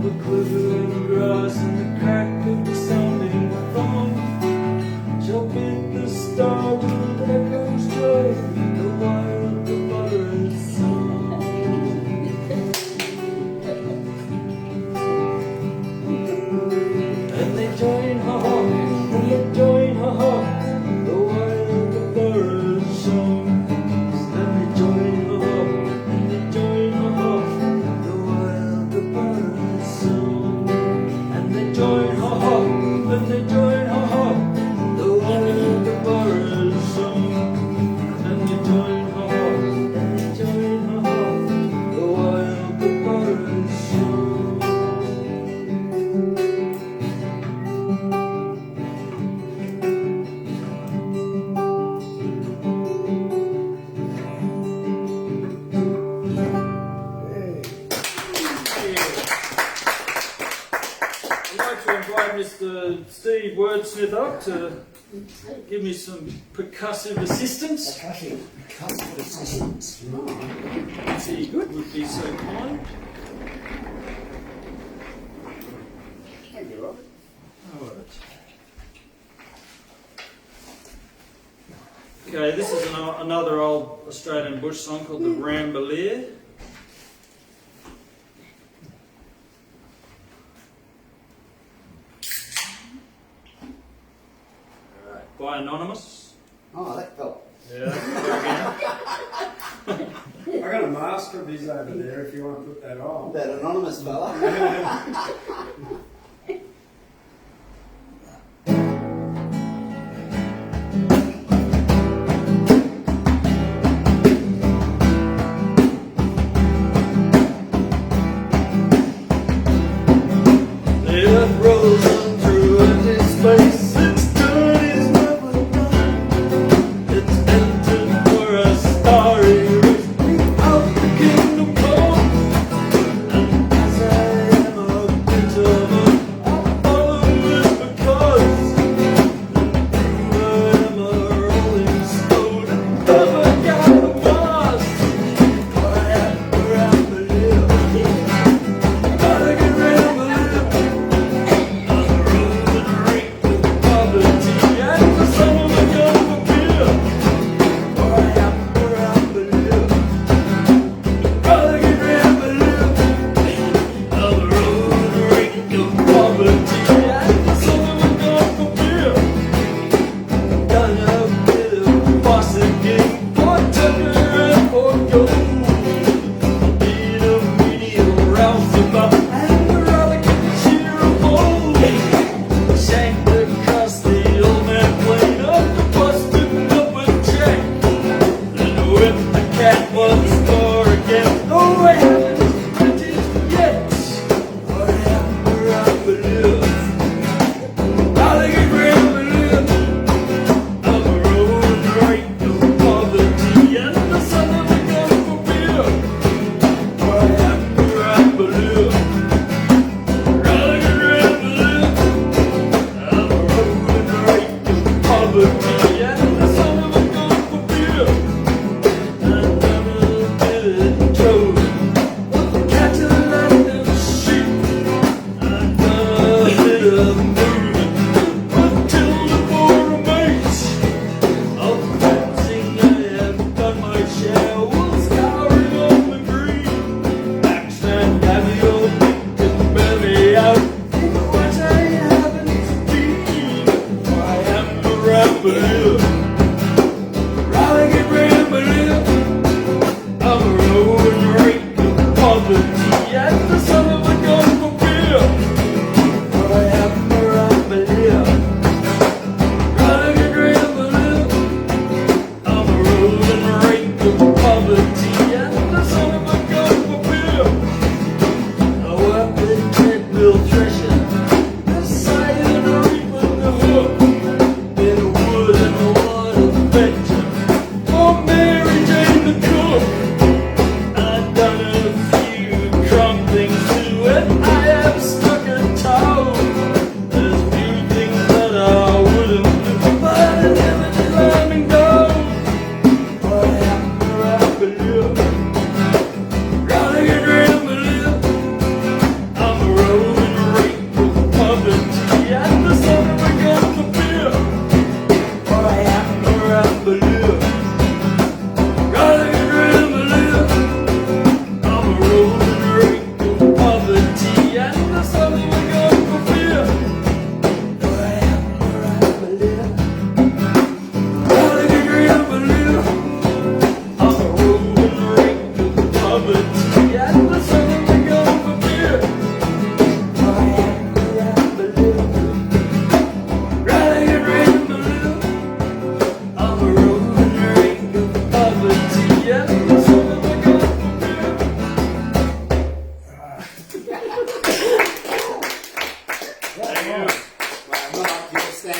the quivering grass and the crack of the sounding thong shall bid the startled echoes join the wire of the butter's song. And they join ha-ha, and they join ha-ha, the wire of the butter's song. And they join ha-ha, and they join ha-ha, the wire of the butter's song. And they join ha-ha, and they join ha-ha, the wire of the butter's song. And they join ha-ha, and they join ha-ha, the wire of the butter's song. I'd like to invite Mr. Steve Wordsmith up to give me some percussive assistance. Percussive assistance. If he would be so kind. Thank you, Robert. All right. Okay, this is another old Australian bush song called the Rambalier. Alright, by Anonymous. Oh, that felt. Yeah. I got a mask of his over there if you want to put that on. That anonymous fella. The earth rolls on through empty space. Its good is never done. It's entered for a starry race. Out the kingdom come. And as I am a bit of a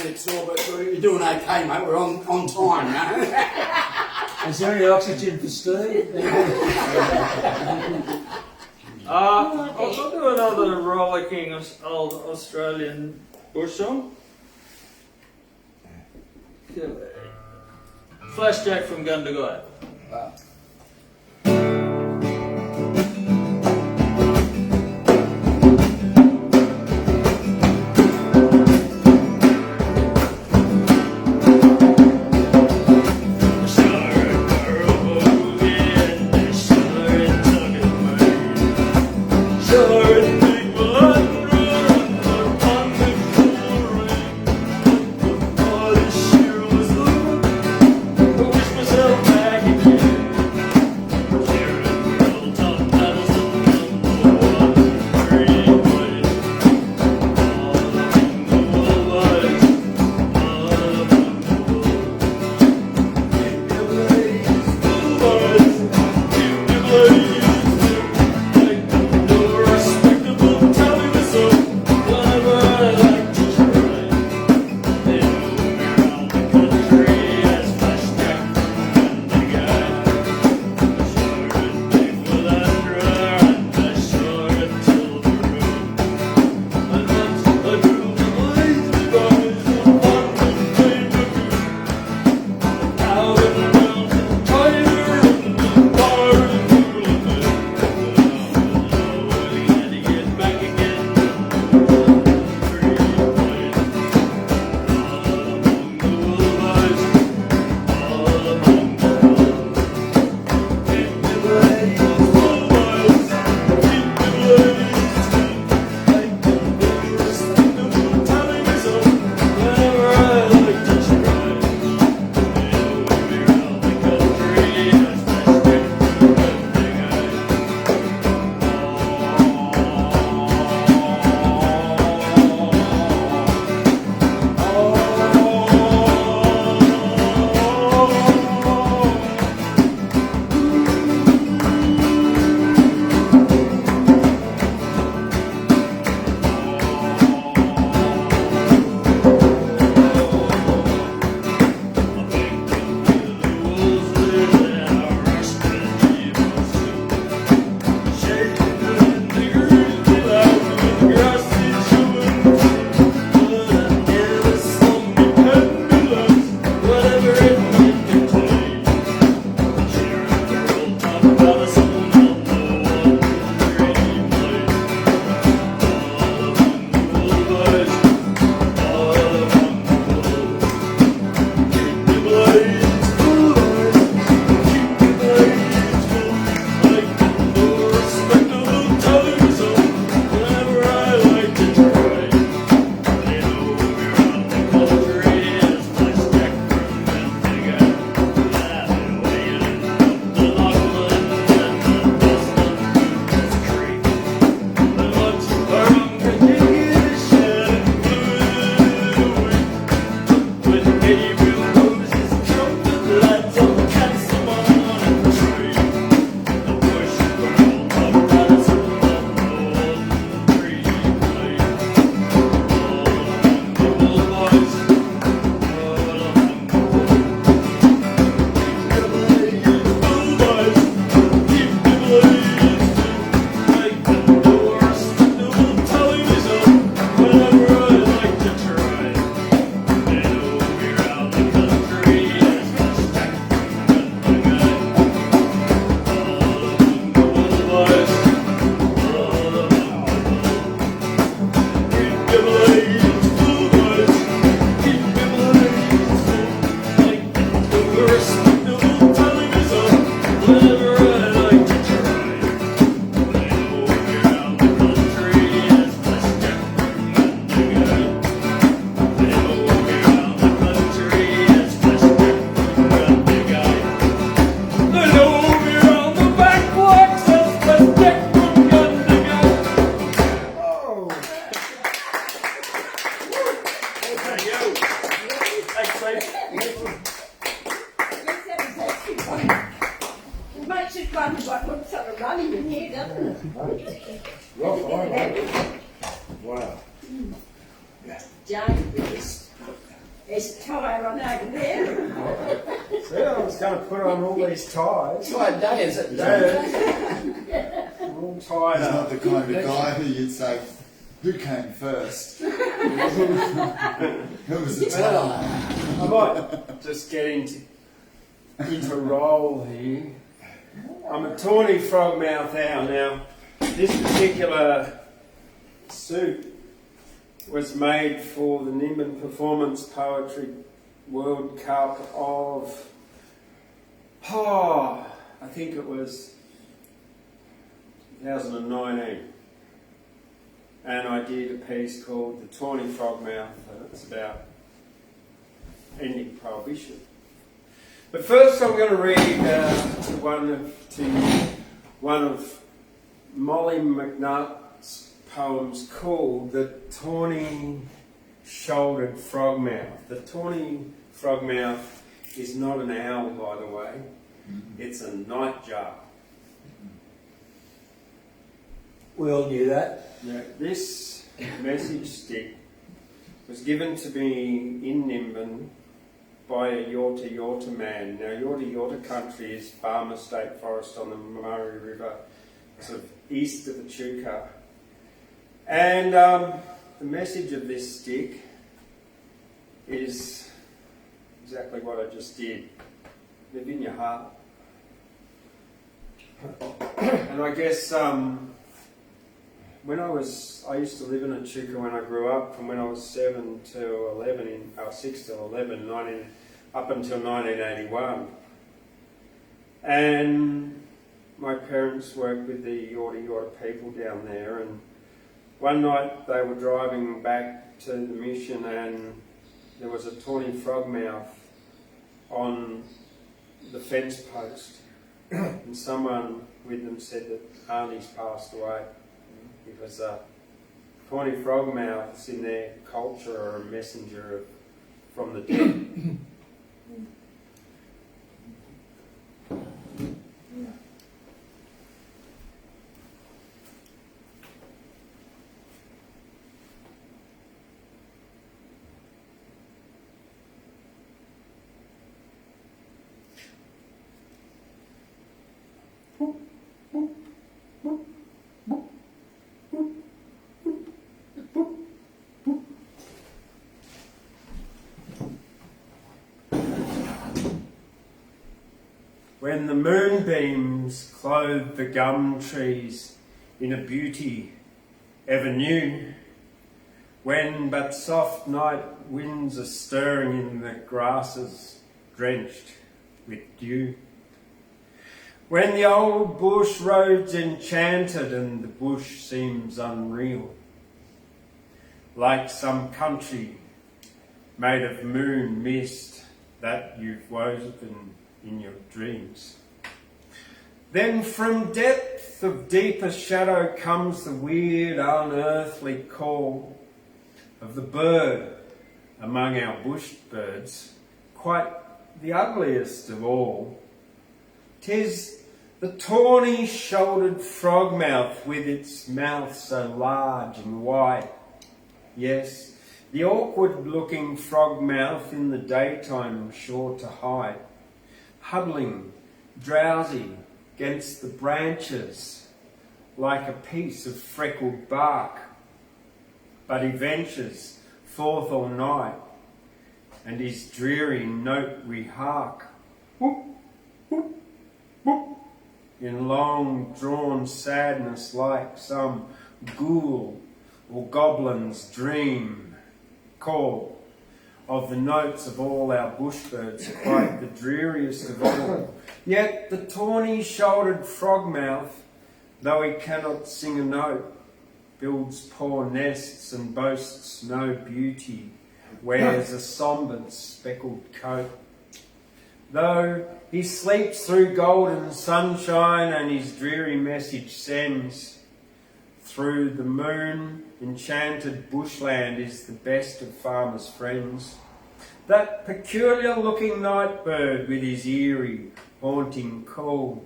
minutes, Saul, but you're doing okay, mate. We're on time now. Is there any oxygen for Steve? I'll do another rollicking old Australian bush song. Flashjack from Gundagai. Wow. Back again. his ties. Tired day, is it? Yeah. We're all tied He's up. not the kind of guy who you'd say, who came first? Who was the tie? I might just get into role here. I'm a tawny frogmouth owl. Now, this particular suit was made for the Nimbin Performance Poetry World Cup of, I think it was 2019. And I did a piece called The Tawny Frogmouth, and it's about ending prohibition. But first I'm going to read one of Mollie McNutt's poems called The Tawny Shouldered Frogmouth. The tawny frogmouth is not an owl, by the way. It's a nightjar. We all knew that. Now, this message stick was given to me in Nimbin by a Yorta Yorta man. Now, Yorta Yorta country is Farmer State Forest on the Murray River, sort of east of Echuca. And the message of this stick is exactly what I just did. Live in your heart. And I guess I used to live in Echuca when I grew up, from when I was 7 to 11, 6 to 11, up until 1981. And my parents worked with the Yorta Yorta people down there, and one night they were driving back to the mission and there was a tawny frogmouth on the fence post, and someone with them said that Auntie's passed away. Because tawny frogmouths in their culture are a messenger from the dead. When the moonbeams clothe the gum trees in a beauty ever new, when but soft night winds are stirring in the grasses drenched with dew, when the old bush road's enchanted and the bush seems unreal, like some country made of moon mist that you've woven in your dreams. Then from depth of deepest shadow comes the weird unearthly call of the bird among our bush birds, quite the ugliest of all. 'Tis the tawny shouldered frogmouth with its mouth so large and wide. Yes, the awkward looking frogmouth in the daytime sure to hide, huddling, drowsy, against the branches, like a piece of freckled bark. But he ventures forth all night, and his dreary note we hark, whoop, whoop, whoop, in long-drawn sadness, like some ghoul or goblin's dream call. Of the notes of all our bush birds, quite the dreariest of all. Yet the tawny-shouldered frogmouth, though he cannot sing a note, builds poor nests and boasts no beauty, wears a sombre speckled coat. Though he sleeps through golden sunshine and his dreary message sends, through the moon-enchanted bushland is the best of farmers' friends. That peculiar-looking night bird with his eerie, haunting call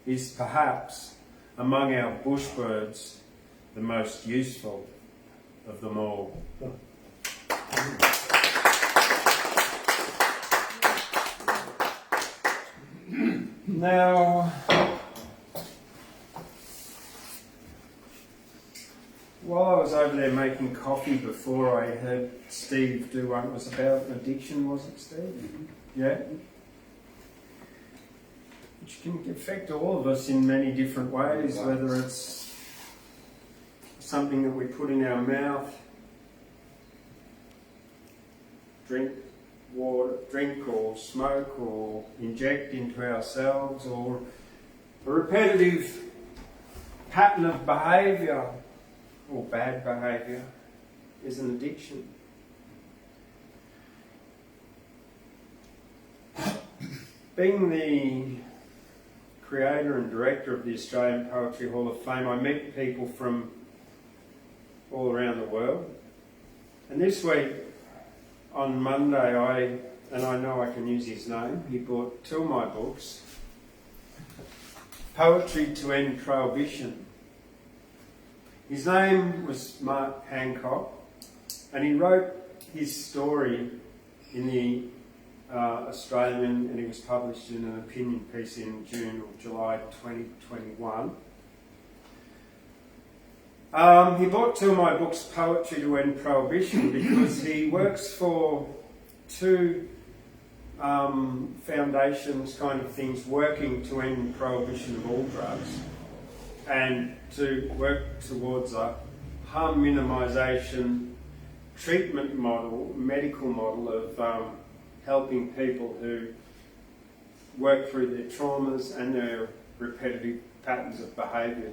is perhaps, among our bush birds, the most useful of them all. Now, while I was over there making coffee before, I heard Steve do one. It was about addiction, was it, Steve? Mm-hmm. Yeah? Which can affect all of us in many different ways, whether it's something that we put in our mouth, drink or smoke or inject into ourselves, or a repetitive pattern of behaviour or bad behaviour is an addiction. Being the creator and director of the Australian Poetry Hall of Fame, I meet people from all around the world. And this week, on Monday, I know I can use his name, he bought 2 of my books, Poetry to End Prohibition. His name was Mark Hancock, and he wrote his story in the Australian, and he was published in an opinion piece in June or July 2021. He bought 2 of my books, Poetry to End Prohibition, because he works for 2 foundations, kind of things, working to end prohibition of all drugs and to work towards a harm minimisation treatment model, medical model of helping people who work through their traumas and their repetitive patterns of behaviour,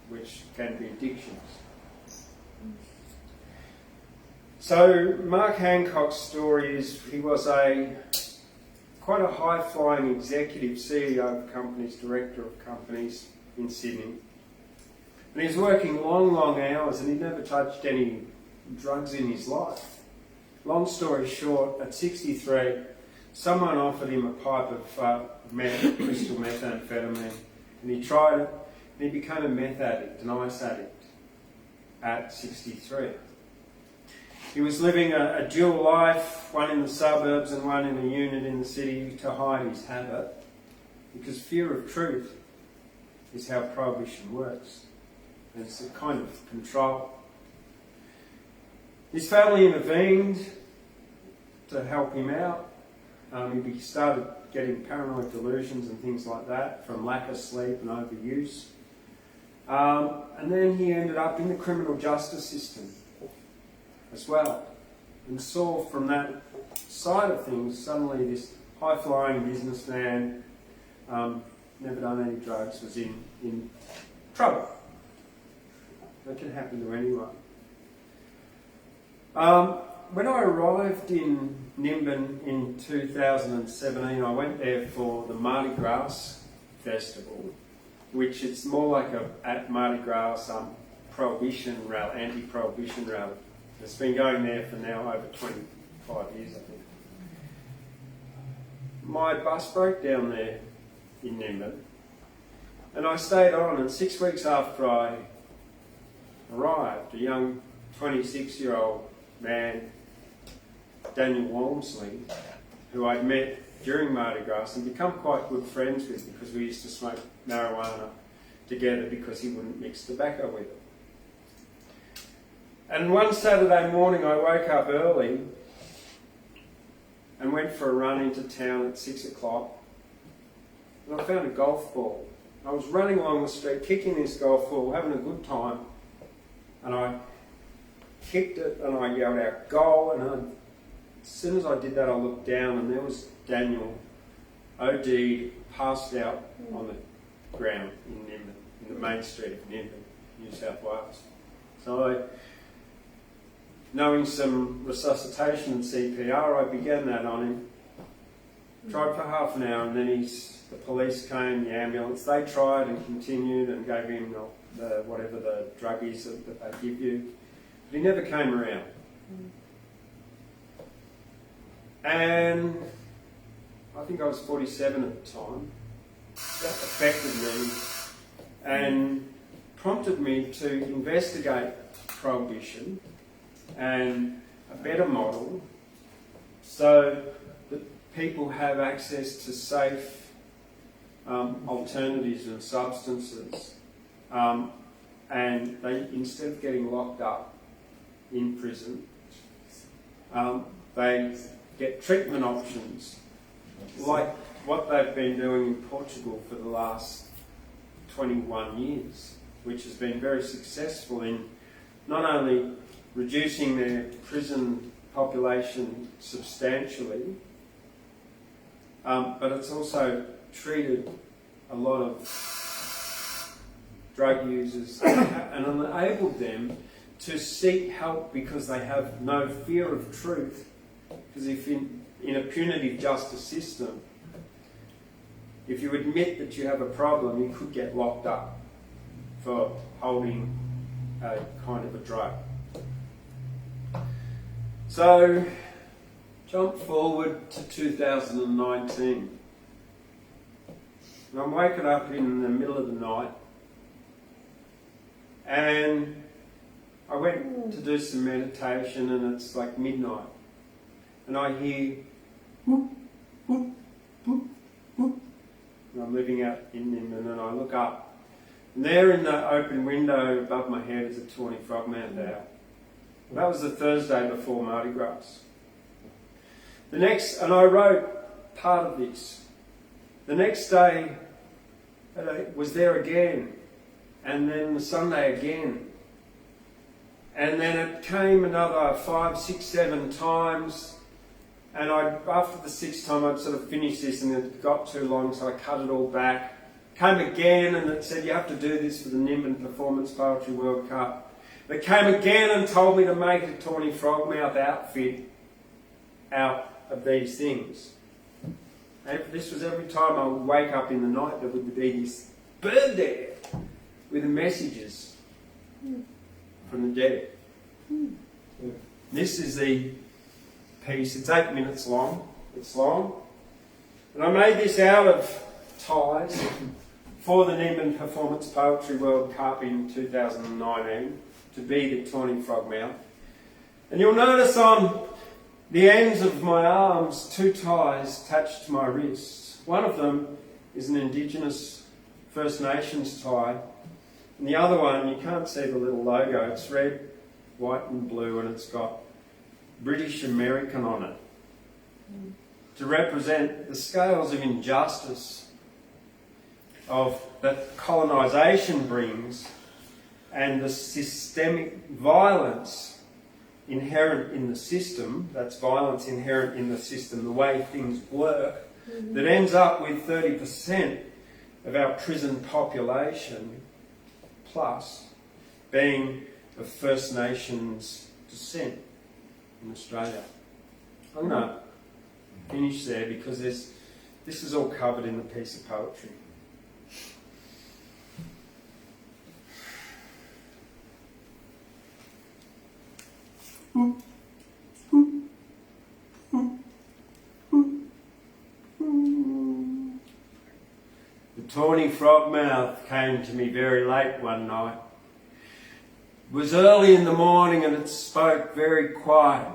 which can be addictions. So Mark Hancock's story is he was quite a high-flying executive, CEO of companies, director of companies in Sydney. And he was working long, long hours, and he never touched any drugs in his life. Long story short, at 63, someone offered him a pipe of crystal methamphetamine, and he tried it, and he became a meth addict, an ice addict, at 63. He was living a dual life, one in the suburbs and one in a unit in the city, to hide his habit, because fear of truth is how prohibition works. And it's a kind of control. His family intervened to help him out. He started getting paranoid delusions and things like that from lack of sleep and overuse. And then he ended up in the criminal justice system as well, and saw from that side of things suddenly this high-flying businessman, never done any drugs, was in trouble. That can happen to anyone. When I arrived in Nimbin in 2017, I went there for the Mardi Gras festival, which it's more like a Mardi Gras prohibition rally, anti-prohibition rally. It's been going there for now over 25 years, I think. My bus broke down there in Nimbin, and I stayed on, and 6 weeks after I arrived, a young 26-year-old man, Daniel Walmsley, who I'd met during Mardi Gras and become quite good friends with because we used to smoke marijuana together because he wouldn't mix tobacco with it. And one Saturday morning I woke up early and went for a run into town at 6 o'clock, and I found a golf ball. I was running along the street kicking this golf ball, having a good time, and I kicked it and I yelled out goal, and as soon as I did that I looked down and there was Daniel OD'd, passed out on the ground in Nimbin, in the main street of Nimbin, New South Wales. So knowing some resuscitation and CPR, I began that on him. Tried for half an hour, and then the police came, the ambulance. They tried and continued and gave him whatever the drug is that they give you. But he never came around. And I think I was 47 at the time. That affected me and prompted me to investigate prohibition and a better model so that people have access to safe, alternatives and substances, and they, instead of getting locked up in prison, they get treatment options, like what they've been doing in Portugal for the last 21 years, which has been very successful in not only reducing their prison population substantially, but it's also treated a lot of drug users and enabled them to seek help because they have no fear of truth. Because if in a punitive justice system, if you admit that you have a problem, you could get locked up for holding a kind of a drug. So, jump forward to 2019. And I'm waking up in the middle of the night, and I went to do some meditation, and it's like midnight, and I hear whoop, whoop, whoop, whoop. And I'm living out in Nimbin, and I look up, and there in the open window above my head is a tawny frogmouth owl. That was the Thursday before Mardi Gras. And I wrote part of this. The next day, it was there again, and then the Sunday again. And then it came another 5, 6, 7 times, and after the 6th time I'd sort of finished this, and it got too long, so I cut it all back. Came again, and it said, you have to do this for the Nimbin Performance Poetry World Cup. It came again and told me to make a tawny frogmouth outfit out of these things. And this was every time I would wake up in the night, there would be this bird there with the messages from the dead. This is the piece. It's 8 minutes long. It's long. And I made this out of ties for the Nimbin Performance Poetry World Cup in 2019 to be the tawny frogmouth. And you'll notice on the ends of my arms 2 ties attached to my wrists. One of them is an Indigenous First Nations tie, and the other one, you can't see the little logo, it's red, white and blue, and it's got British American on it to represent the scales of injustice that colonisation brings, and the systemic violence inherent in the system, that's violence inherent in the system, the way things work, that ends up with 30% of our prison population plus being of First Nations descent in Australia. I'm going to finish there because this is all covered in the piece of poetry. The tawny frogmouth came to me very late one night. It was early in the morning and it spoke very quiet.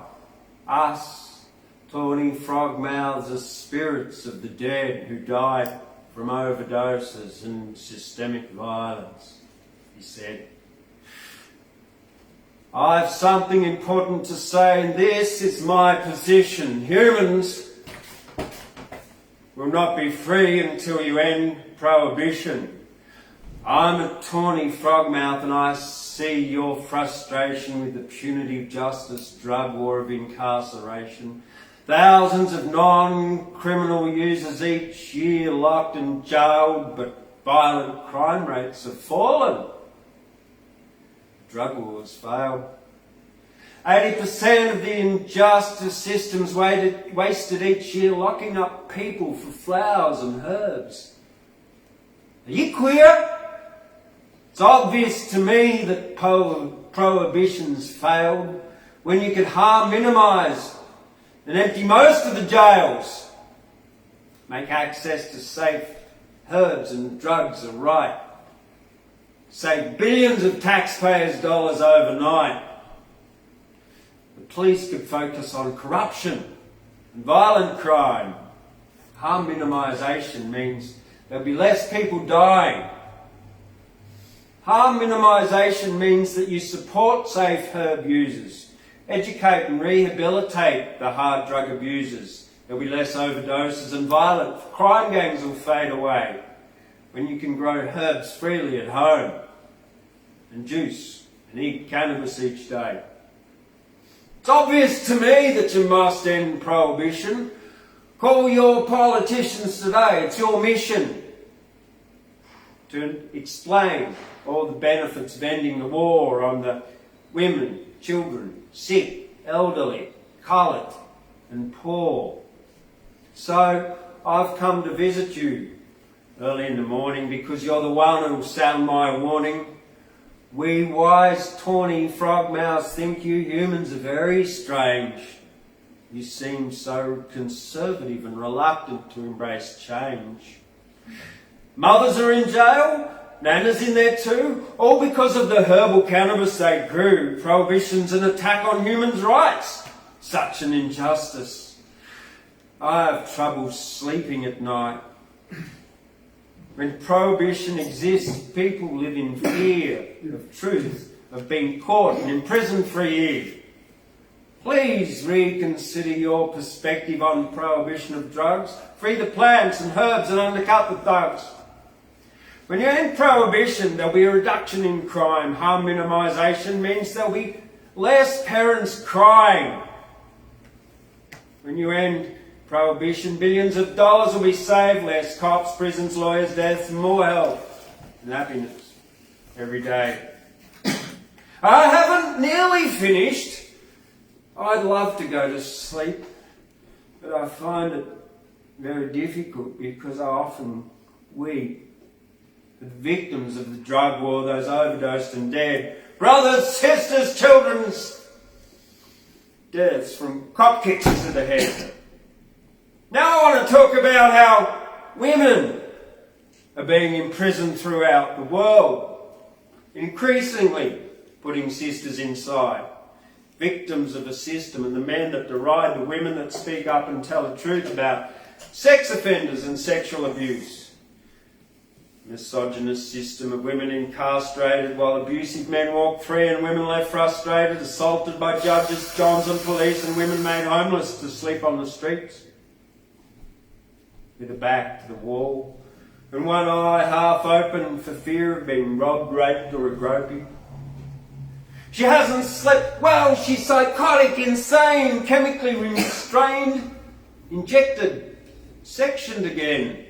Us, tawny frogmouths, are spirits of the dead who died from overdoses and systemic violence, he said. I've something important to say, and this is my position. Humans will not be free until you end prohibition. I'm a tawny frogmouth, and I see your frustration with the punitive justice drug war of incarceration. Thousands of non-criminal users each year locked and jailed, but violent crime rates have fallen. Drug wars failed. 80% of the injustice systems wasted each year locking up people for flowers and herbs. Are you queer? It's obvious to me that prohibitions failed when you could harm minimise and empty most of the jails. Make access to safe herbs and drugs a right. Save billions of taxpayers' dollars overnight. The police could focus on corruption and violent crime. Harm minimisation means there'll be less people dying. Harm minimisation means that you support safe herb users, educate and rehabilitate the hard drug abusers. There'll be less overdoses and violent crime gangs will fade away when you can grow herbs freely at home and juice and eat cannabis each day. It's obvious to me that you must end prohibition. Call your politicians today. It's your mission to explain all the benefits of ending the war on the women, children, sick, elderly, coloured and poor. So I've come to visit you early in the morning because you're the one who will sound my warning. We wise, tawny frog-mouths think you humans are very strange. You seem so conservative and reluctant to embrace change. Mothers are in jail, nanas in there too, all because of the herbal cannabis they grew. Prohibition's an attack on humans' rights. Such an injustice. I have trouble sleeping at night. When prohibition exists, people live in fear of truth, of being caught and imprisoned for a year. Please reconsider your perspective on prohibition of drugs. Free the plants and herbs and undercut the thugs. When you end prohibition, there'll be a reduction in crime. Harm minimisation means there'll be less parents crying. When you end prohibition, billions of dollars will be saved, less cops, prisons, lawyers, deaths, and more health and happiness every day. I haven't nearly finished. I'd love to go to sleep, but I find it very difficult because I often weep for the victims of the drug war, those overdosed and dead, brothers, sisters, children's deaths from cop kicks to the head. Now I want to talk about how women are being imprisoned throughout the world, increasingly putting sisters inside, victims of a system, and the men that deride the women that speak up and tell the truth about sex offenders and sexual abuse. Misogynist system of women incarcerated while abusive men walk free and women left frustrated, assaulted by judges, johns and police, and women made homeless to sleep on the streets with a back to the wall and one eye half open for fear of being robbed, raped or groping. She hasn't slept well, she's psychotic, insane, chemically restrained, injected, sectioned again.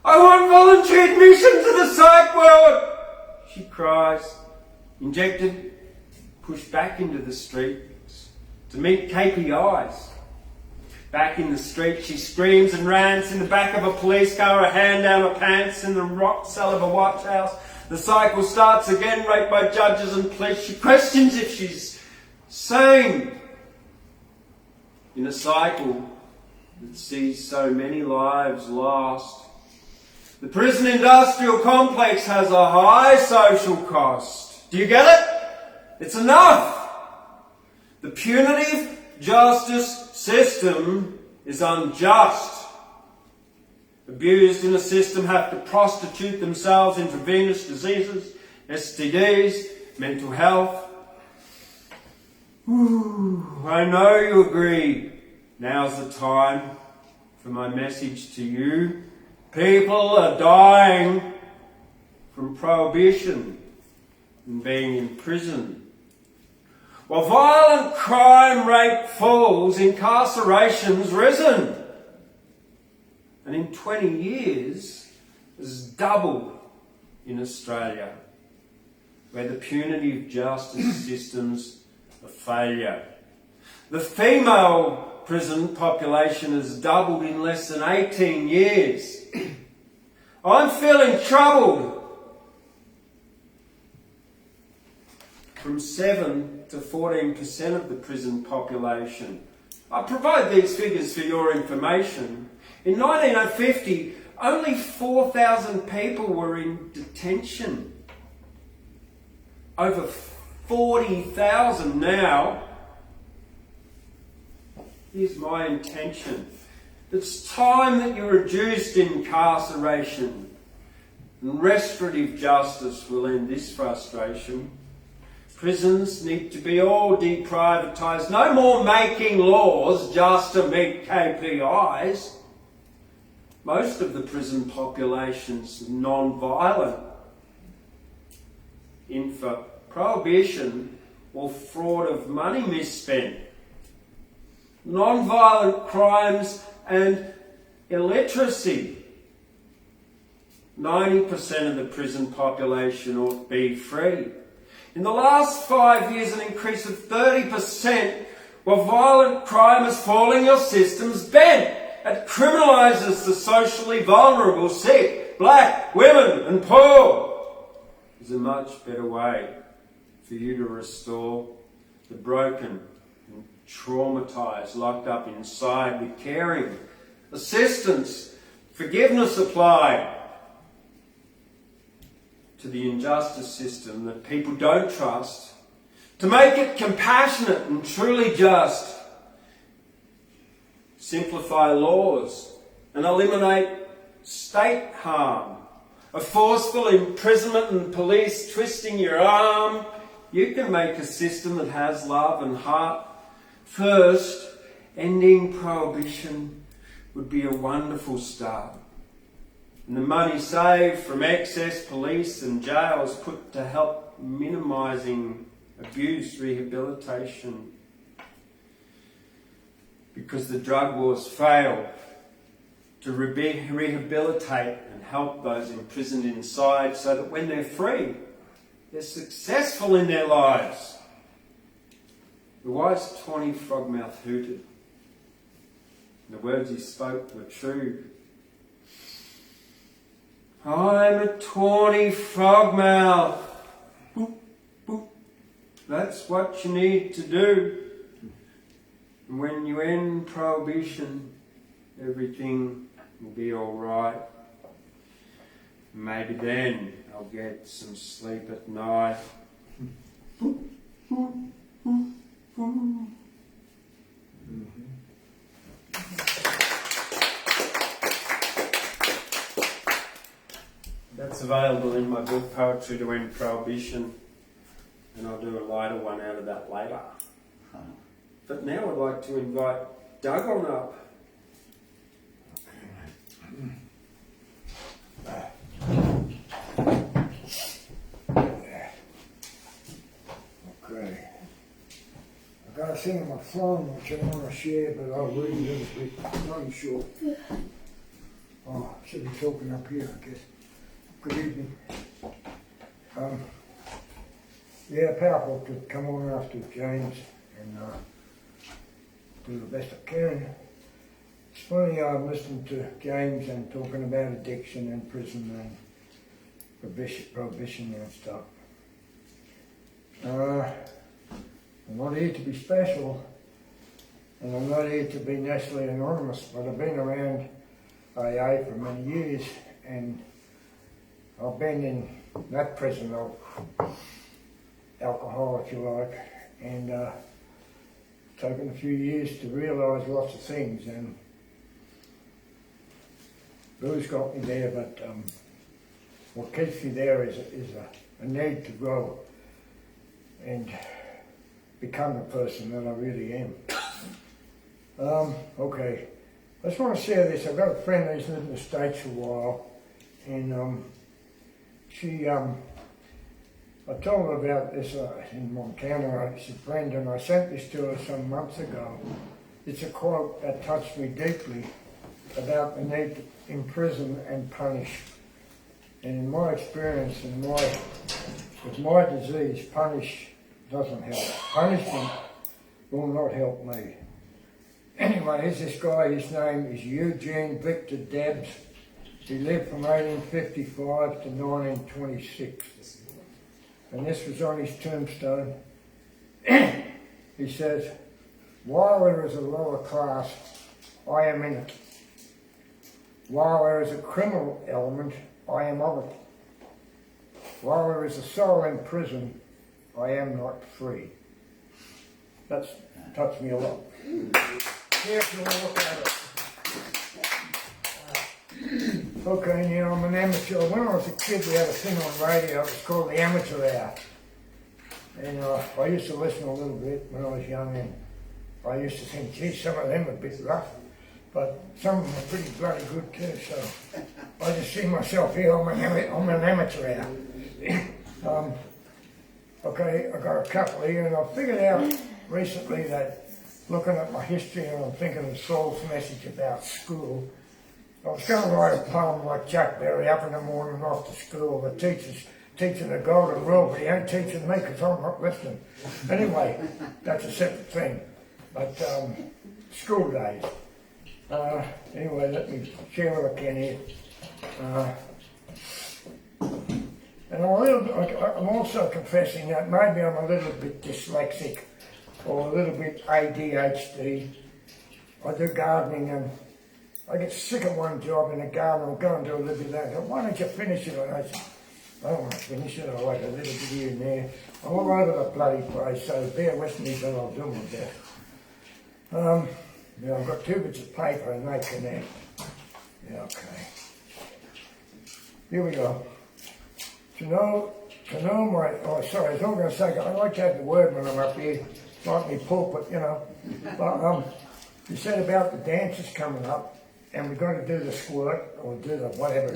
I want voluntary admission to the psych ward, she cries, injected, pushed back into the streets to meet KPIs. Back in the street, she screams and rants in the back of a police car, a hand down her pants in the rock cell of a watch house. The cycle starts again, raped by judges and police. She questions if she's sane in a cycle that sees so many lives lost. The prison industrial complex has a high social cost. Do you get it? It's enough. The punitive justice system is unjust. Abused in a system have to prostitute themselves into venous diseases, STDs, mental health. I know you agree. Now's the time for my message to you. People are dying from prohibition and being in prison. While violent crime rate falls, incarceration's risen. And in 20 years, has doubled in Australia, where the punitive justice system's a failure. The female prison population has doubled in less than 18 years. I'm feeling troubled. From 7 to 14% of the prison population. I provide these figures for your information. In 1950, only 4,000 people were in detention. Over 40,000 now. Here's my intention. It's time that you reduced incarceration, and restorative justice will end this frustration. Prisons need to be all deprivatised. No more making laws just to meet KPIs. Most of the prison population's non-violent. For prohibition or fraud of money misspent. Non-violent crimes and illiteracy. 90% of the prison population ought to be free. In the last 5 years, an increase of 30% while violent crime is falling your system's bent. It criminalises the socially vulnerable, sick, black, women and poor. There's a much better way for you to restore the broken and traumatised, locked up inside with caring, assistance, forgiveness applied to the injustice system that people don't trust, to make it compassionate and truly just. Simplify laws and eliminate state harm. A forceful imprisonment and police twisting your arm. You can make a system that has love and heart. First, ending prohibition would be a wonderful start. And the money saved from excess police and jails put to help minimising abuse, rehabilitation. Because the drug wars fail to rehabilitate and help those imprisoned inside so that when they're free, they're successful in their lives. The wise tawny frogmouth hooted. The words he spoke were true. I'm a tawny frogmouth. Boop, boop. That's what you need to do. And when you end prohibition, everything will be all right. Maybe then I'll get some sleep at night. That's available in my book, Poetry to End Prohibition, and I'll do a lighter one out of that later. But now I'd like to invite Doug on up. Okay. I've got a thing on my phone which I want to share, but I'll read it a little bit. Not short. Oh, I should be talking up here, I guess. Good evening. Yeah, powerful to come on after James and do the best I can. It's funny, I'm listening to James and talking about addiction and prison and prohibition and stuff. I'm not here to be special, and I'm not here to be necessarily anonymous, but I've been around AA for many years, and I've been in that prison of alcohol, if you like, and it's taken a few years to realise lots of things, and booze got me there, but what keeps me there is a need to grow and become the person that I really am. Okay, I just want to share this. I've got a friend who's lived in the States for a while, and I told her about this in Montana. She's a friend, and I sent this to her some months ago. It's a quote that touched me deeply about the need to imprison and punish. And in my experience, with my disease, punish doesn't help. Punishment will not help me. Anyway, here's this guy. His name is Eugene Victor Debs. He lived from 1855 to 1926. And this was on his tombstone. He says, while there is a lower class, I am in it. While there is a criminal element, I am of it. While there is a soul in prison, I am not free. That's touched me a lot. Carefully look at it. Okay, now I'm an amateur. When I was a kid, we had a thing on radio. It was called the Amateur Hour. And I used to listen a little bit when I was young, and I used to think, gee, some of them are a bit rough, but some of them are pretty bloody good too. So I just see myself here. I'm an amateur hour. Okay, I got a couple here, and I figured out recently that looking at my history, and I'm thinking of Saul's message about school. I was going to write a poem like Jack Berry, up in the morning off to school. The teacher's teaching the golden rule, but he ain't teaching me because I'm not listening. Anyway, that's a separate thing. But school days. Anyway, let me share what I can here. And I'm also confessing that maybe I'm a little bit dyslexic or a little bit ADHD. I do gardening, and I get sick of one job in the garden. I'll go and do a little bit of that. I go, why don't you finish it? And I say, I don't want to finish it. I like a little bit here and there. I'm all over the bloody place, so bear with me, but I'll do my best. Yeah, I've got 2 bits of paper and they connect. Yeah, okay. Here we go. To know my, oh sorry, I was all going to say, I like to have the word when I'm up here, like me pulpit, you know. But you said about the dances coming up, and we're going to do the squirt, or do the whatever.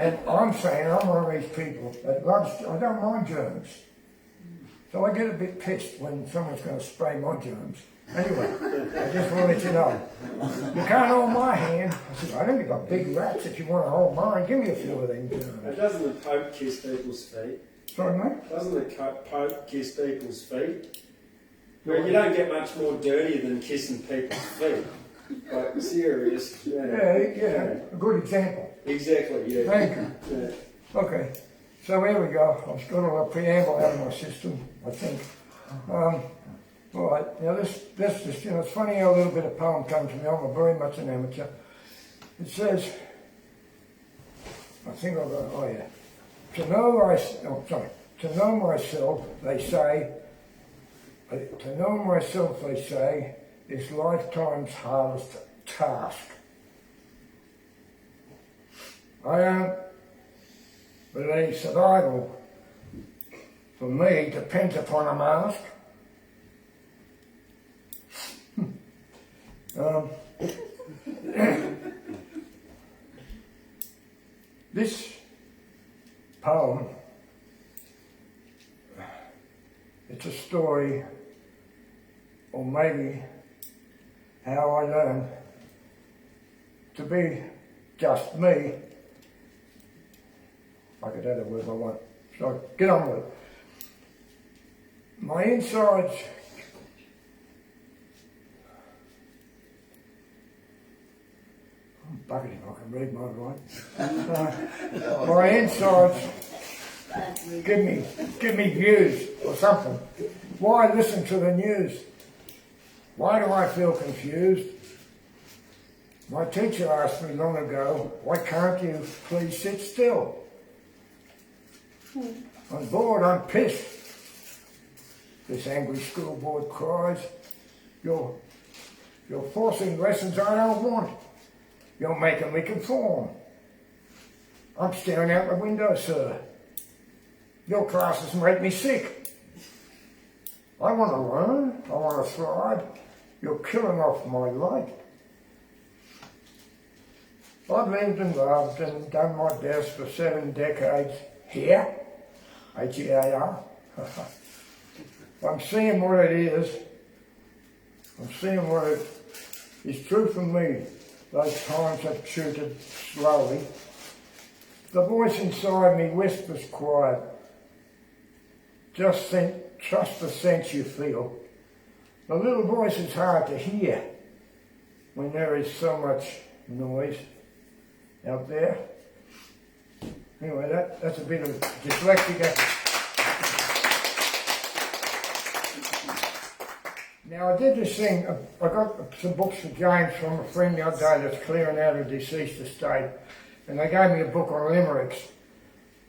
And I'm saying, I'm one of these people that loves, I don't mind germs. So I get a bit pissed when someone's going to spray my germs. Anyway, I just want to let you know. You can't hold my hand. I said, I don't give a big rats if you want to hold mine. Give me a few of them germs. Doesn't the Pope kiss people's feet? Sorry, mate? Doesn't the Pope kiss people's feet? Well, you don't get much more dirty than kissing people's feet. Like, serious. Yeah, a good example. Exactly, yeah. Thank you. Yeah. Okay, so here we go. I've got a preamble out of my system, I think. All right, now this is, you know, it's funny how a little bit of poem comes to me. I'm very much an amateur. It says, I think I've got, oh yeah. To know myself, they say, is lifetime's hardest task. I don't believe survival for me depends upon a mask. This poem, it's a story, or maybe how I learned to be just me. I could add a word if I want. So get on with it. My insides bucket if I can read my right. My insides give me views or something. Why listen to the news? Why do I feel confused? My teacher asked me long ago, why can't you please sit still? I'm bored, I'm pissed. This angry school board cries, you're forcing lessons I don't want. You're making me conform. I'm staring out the window, sir. Your classes make me sick. I want to learn, I want to thrive. You're killing off my light. I've lived and loved and done my best for 7 decades here, H-E-A-R. I'm seeing what it is. I'm seeing what it is true for me. Those times have chuted slowly. The voice inside me whispers quiet. Just trust the sense you feel. The little voice is hard to hear when there is so much noise out there. Anyway, that's a bit of dyslexia. Now I did this thing, I got some books for James from a friend the other day that's clearing out a deceased estate, and they gave me a book on limericks.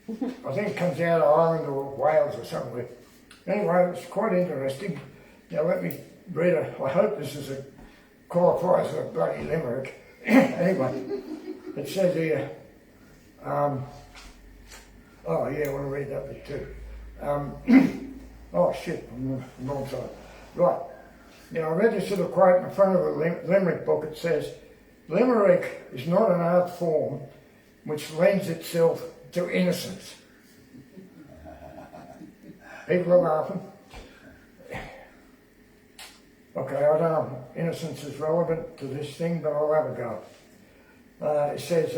I think it comes out of Ireland or Wales or somewhere. Anyway, it's quite interesting. Now let me read it. I hope this is qualifies as a bloody limerick. Anyway, it says here, oh yeah, I want to read that bit too. Oh shit, I'm on the wrong side. Right, now I read this little quote in the front of a limerick book. It says, limerick is not an art form which lends itself to innocence. People are laughing. Okay, I don't know if innocence is relevant to this thing, but I'll have a go. It says,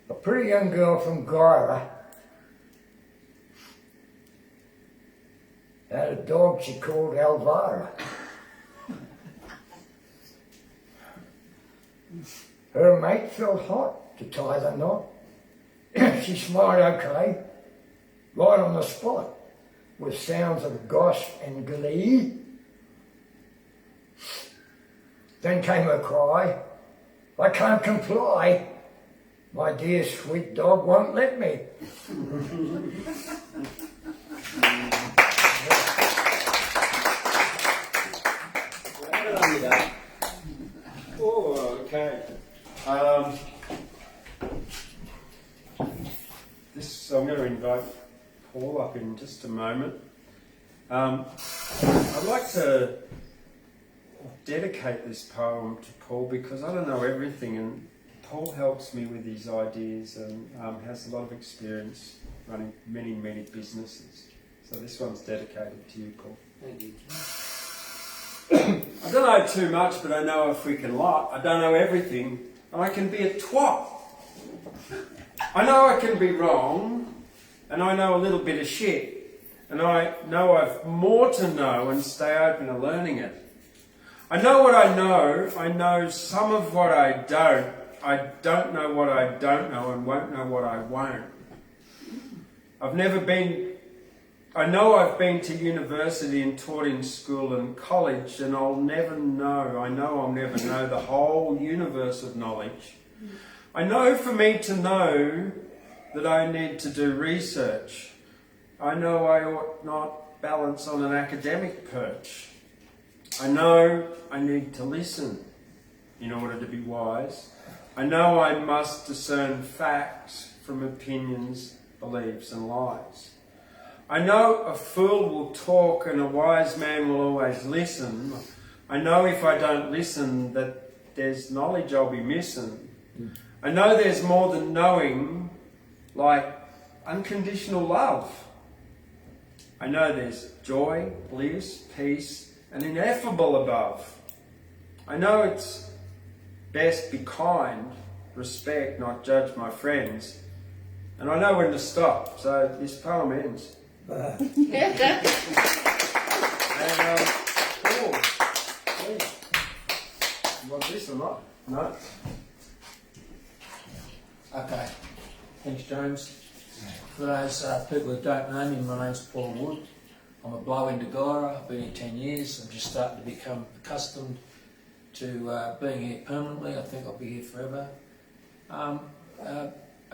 a pretty young girl from Gyra had a dog she called Elvira. Her mate felt hot to tie the knot. She smiled okay, right on the spot, with sounds of gosh and glee. Then came her cry, I can't comply, my dear sweet dog won't let me. Oh, okay. I'm going to invite Paul up in just a moment. I'd like to dedicate this poem to Paul because I don't know everything, and Paul helps me with his ideas and has a lot of experience running many, many businesses. So this one's dedicated to you, Paul. Thank you. I don't know too much, but I know a freaking lot. I don't know everything, and I can be a twat. I know I can be wrong, and I know a little bit of shit, and I know I've more to know and stay open to learning it. I know what I know some of what I don't know what I don't know and won't know what I won't. I know I've been to university and taught in school and college, and I'll never know, I know I'll never know the whole universe of knowledge. I know for me to know that I need to do research. I know I ought not balance on an academic perch. I know I need to listen in order to be wise. I know I must discern facts from opinions, beliefs and lies. I know a fool will talk and a wise man will always listen. I know if I don't listen that there's knowledge I'll be missing. I know there's more than knowing, like unconditional love. I know there's joy, bliss, peace, and ineffable above. I know it's best be kind, respect, not judge my friends. And I know when to stop, so this poem ends. And, Paul, please. You want this or not? No? Okay. Thanks, James. For those people that don't know me, my name's Paul Wood. I'm a blow into Gyra. I've been here 10 years. I'm just starting to become accustomed to being here permanently. I think I'll be here forever. I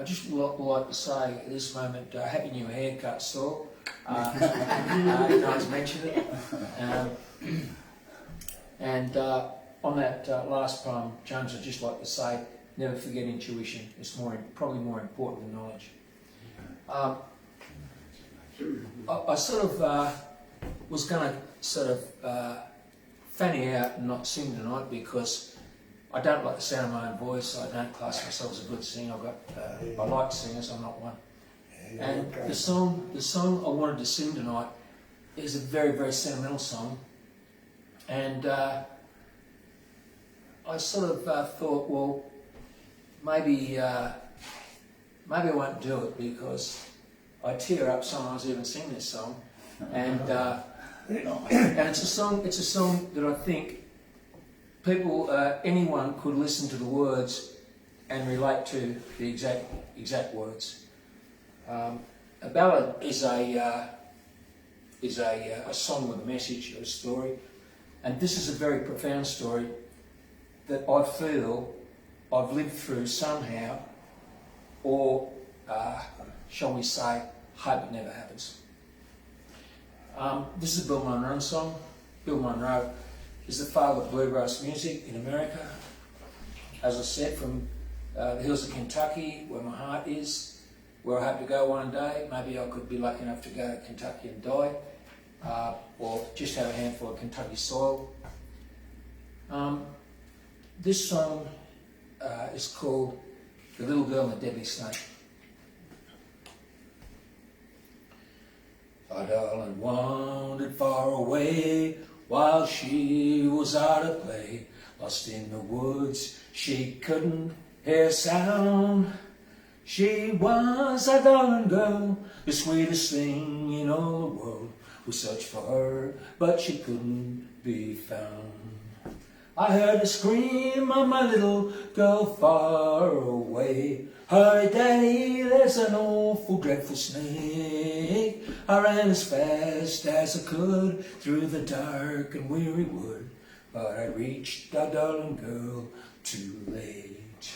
just would like to say at this moment, happy new haircut, Saul. No one's mentioned it. And on that last poem, James, I'd just like to say, never forget intuition. It's probably more important than knowledge. I sort of was going to sort of fanny out and not sing tonight because I don't like the sound of my own voice. I don't class myself as a good singer. I like singers. I'm not one. And the song I wanted to sing tonight is a very, very sentimental song. And I sort of thought, well, maybe I won't do it because I tear up sometimes even sing this song. And it's a song that I think people, anyone could listen to the words and relate to the exact words. A ballad is a song with a message or a story, and this is a very profound story that I feel I've lived through somehow, or shall we say, hope it never happens. This is a Bill Monroe song. Bill Monroe is the father of bluegrass music in America. As I said, from the hills of Kentucky, where my heart is, where I hope to go one day. Maybe I could be lucky enough to go to Kentucky and die, or just have a handful of Kentucky soil. This song is called The Little Girl and the Deadly Snake. Our darling wandered far away while she was out at play. Lost in the woods, she couldn't hear sound. She was a darling girl, the sweetest thing in all the world. We searched for her, but she couldn't be found. I heard a scream of my little girl far away. Hurry, Daddy, there's an awful dreadful snake. I ran as fast as I could through the dark and weary wood, but I reached our darling girl too late.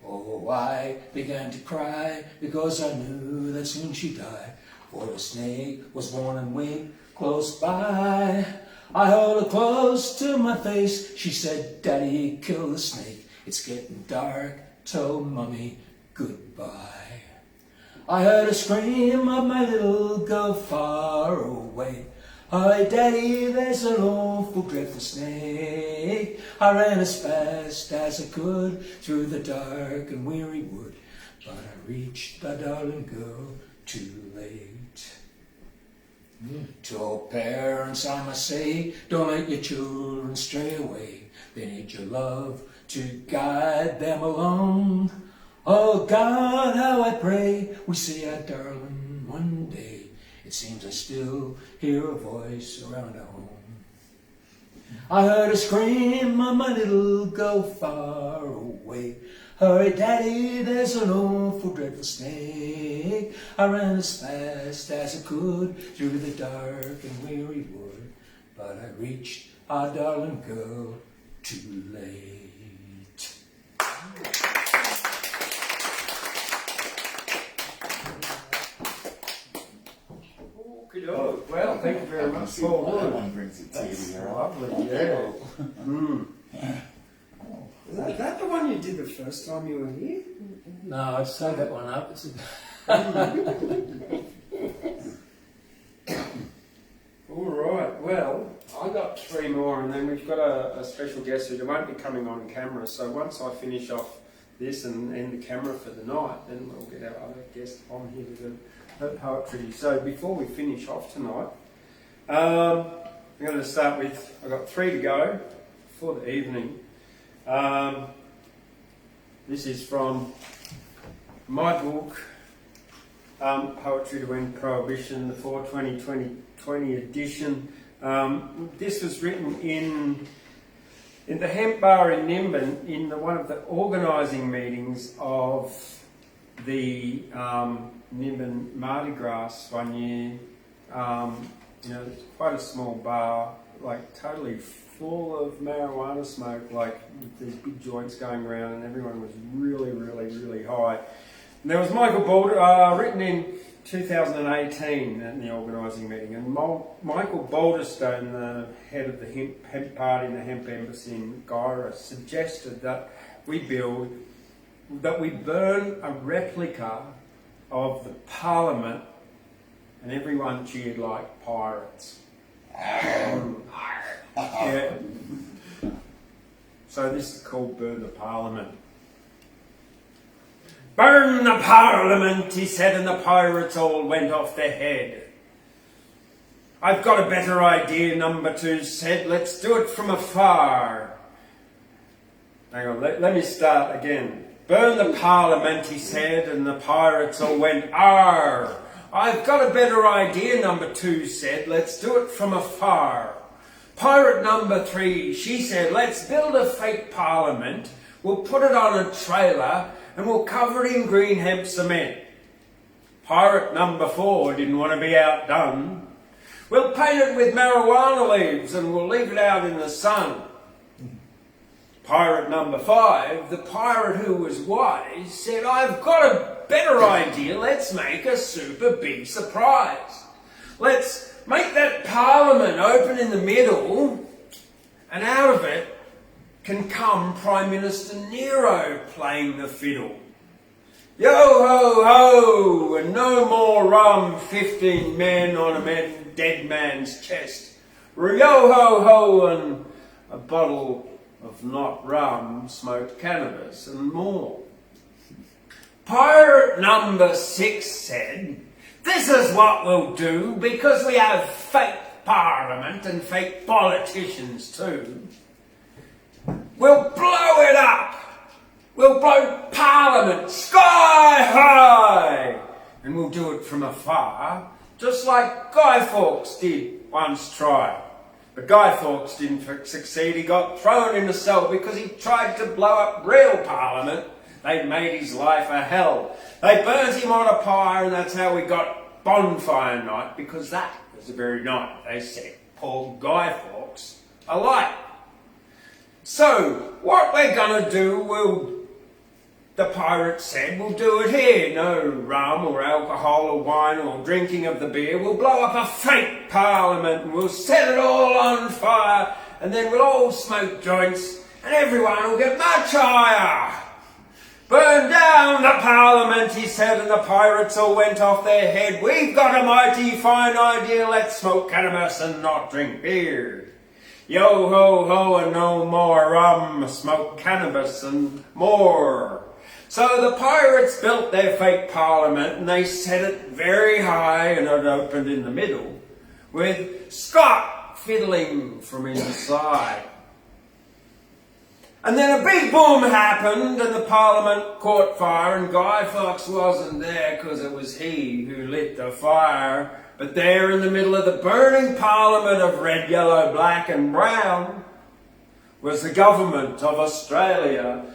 Oh, I began to cry because I knew that soon she'd die, for the snake was worn and weak close by. I held her close to my face. She said, Daddy, kill the snake. It's getting dark. Tell Mummy goodbye. I heard a scream of my little girl far away. Hi, Daddy, there's an awful dreadful snake. I ran as fast as I could through the dark and weary wood, but I reached my darling girl too late. To all parents I must say, don't let your children stray away. They need your love to guide them along. Oh God, how I pray we see our darling one day. It seems I still hear a voice around our home. I heard a scream of my little girl far away. Hurry, Daddy, there's an awful dreadful snake. I ran as fast as I could through the dark and weary wood, but I reached our darling girl too late. Oh, well, thank you very much. That one brings a tear to your eye. Lovely, yeah. Is that the one you did the first time you were here? No, I'd say that one up. It's All right, well, I got three more, and then we've got a special guest who won't be coming on camera. So once I finish off this and end the camera for the night, then we'll get our other guest on here to do her poetry. So before we finish off tonight, I'm going to start with, I've got three to go for the evening. This is from my book, Poetry to End Prohibition, the 4/20/2020 edition. This was written in the Hemp Bar in Nimbin in one of the organising meetings of the Nimbin Mardi Gras one year. It's quite a small bar, like totally full of marijuana smoke, like these big joints going around, and everyone was really, really, really high. And there was Michael Balder, written in 2018 at the organising meeting, and Michael Balderstone, the head of the hemp party in the Hemp Embassy in Gyra, suggested that we burn a replica of the Parliament, and everyone cheered like pirates. Yeah. So this is called Burn the Parliament. Burn the Parliament, he said, and the pirates all went off their head. I've got a better idea, number two said, let's do it from afar. Hang on, let me start again. Burn the Parliament, he said, and the pirates all went, arr. I've got a better idea, number two said, let's do it from afar. Pirate number three, she said, let's build a fake parliament, we'll put it on a trailer and we'll cover it in green hemp cement. Pirate number four didn't want to be outdone. We'll paint it with marijuana leaves and we'll leave it out in the sun. Pirate number five, the pirate who was wise, said, I've got a better idea, let's make a super big surprise. Let's make that parliament open in the middle, and out of it can come Prime Minister Nero playing the fiddle. Yo ho ho, and no more rum, 15 men on a dead man's chest. Yo ho ho, and a bottle of not rum, smoked cannabis, and more. Pirate number 6 said, "This is what we'll do, because we have fake parliament and fake politicians too. We'll blow it up. We'll blow Parliament sky high, and we'll do it from afar, just like Guy Fawkes did once try. But Guy Fawkes didn't succeed. He got thrown in a cell because he tried to blow up real Parliament. They made his life a hell. They burnt him on a pyre, and that's how we got Bonfire Night, because that was the very night they set poor Guy Fawkes alight. So, what we're going to do, the pirate said, we'll do it here. No rum or alcohol or wine or drinking of the beer. We'll blow up a fake parliament and we'll set it all on fire, and then we'll all smoke joints and everyone will get much higher. Burn down the parliament, he said, and the pirates all went off their head. We've got a mighty fine idea. Let's smoke cannabis and not drink beer. Yo ho ho, and no more rum, smoke cannabis and more. So the pirates built their fake parliament, and they set it very high, and it opened in the middle, with Scott fiddling from inside. And then a big boom happened, and the parliament caught fire, and Guy Fawkes wasn't there because it was he who lit the fire. But there in the middle of the burning parliament of red, yellow, black and brown was the government of Australia,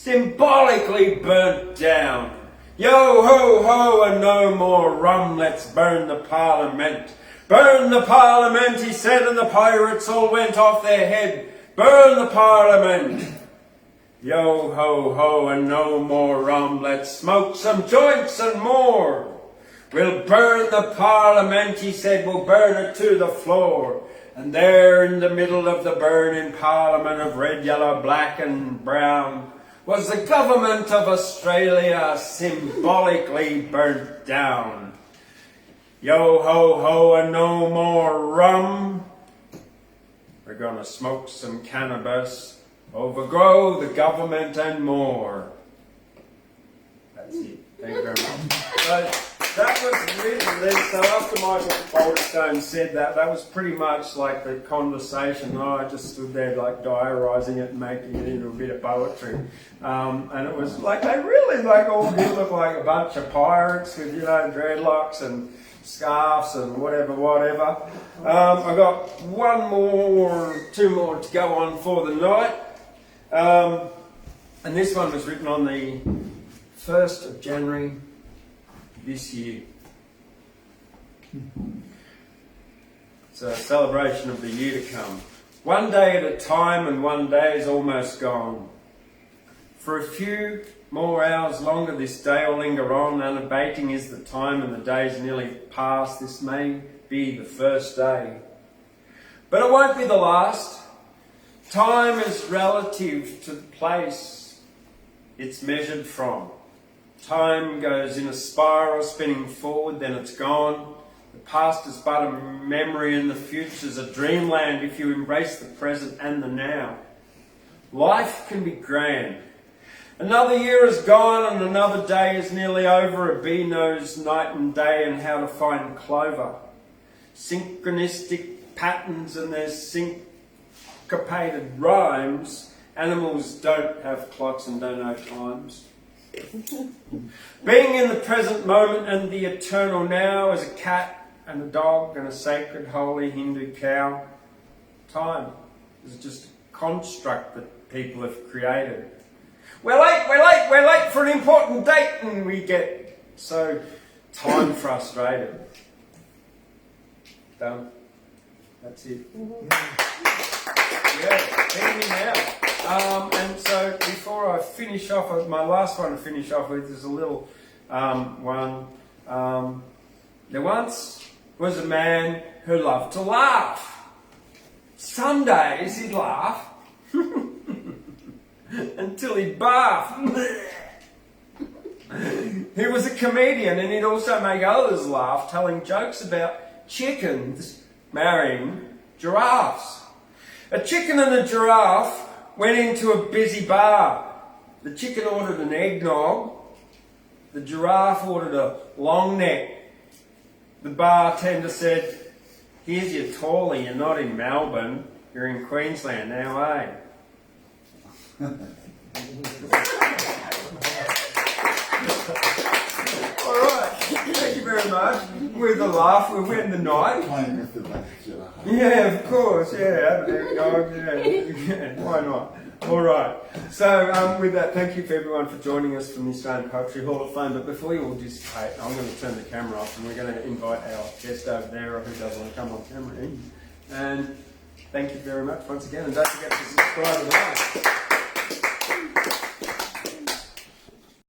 symbolically burnt down. Yo ho ho, and no more rum, let's burn the parliament. Burn the parliament, he said, and the pirates all went off their head. Burn the parliament. Yo ho ho, and no more rum, let's smoke some joints and more. We'll burn the parliament, he said, we'll burn it to the floor. And there in the middle of the burning parliament of red, yellow, black and brown was the government of Australia, symbolically burnt down. Yo ho ho, and no more rum. We're gonna smoke some cannabis, overgrow the government and more. That's it. Thank you very much. So, that was written then, so after Michael Boulderstone said that, that was pretty much like the conversation. I just stood there like diarising it and making it into a bit of poetry. And it was like, they really like all did look like a bunch of pirates with, dreadlocks and scarves and whatever. I got two more to go on for the night. And this one was written on the 1st of January this year. It's a celebration of the year to come. One day at a time, and one day is almost gone. For a few more hours longer this day will linger on, unabating is the time, and the day's nearly past. This may be the first day, but it won't be the last. Time is relative to the place it's measured from. Time goes in a spiral, spinning forward, then it's gone. The past is but a memory, and the future's a dreamland if you embrace the present and the now. Life can be grand. Another year is gone and another day is nearly over. A bee knows night and day and how to find clover. Synchronistic patterns and their syncopated rhymes. Animals don't have clocks and don't know times. Being in the present moment and the eternal now is a cat and a dog and a sacred holy Hindu cow. Time is just a construct that people have created. We're late for an important date, and we get so time frustrated. Done. That's it. Yeah, hear me now. And so before I finish off, my last one to finish off with is a little one. There once was a man who loved to laugh. Some days he'd laugh until he'd barf. He was a comedian, and he'd also make others laugh, telling jokes about chickens marrying giraffes. A chicken and a giraffe went into a busy bar. The chicken ordered an eggnog. The giraffe ordered a long neck. The bartender said, "Here's your Tawley, you're not in Melbourne, you're in Queensland now, eh?" Alright, thank you very much. With a laugh, we'll win the night. Playing with the vernacular. Yeah, of course, yeah, have an eggnog, yeah, why not? Alright, so with that, thank you for everyone for joining us from the Australian Poetry Hall of Fame. But before you all dissipate, I'm going to turn the camera off and we're going to invite our guest over there, who doesn't want to come on camera in. And thank you very much once again, and don't forget to subscribe and like.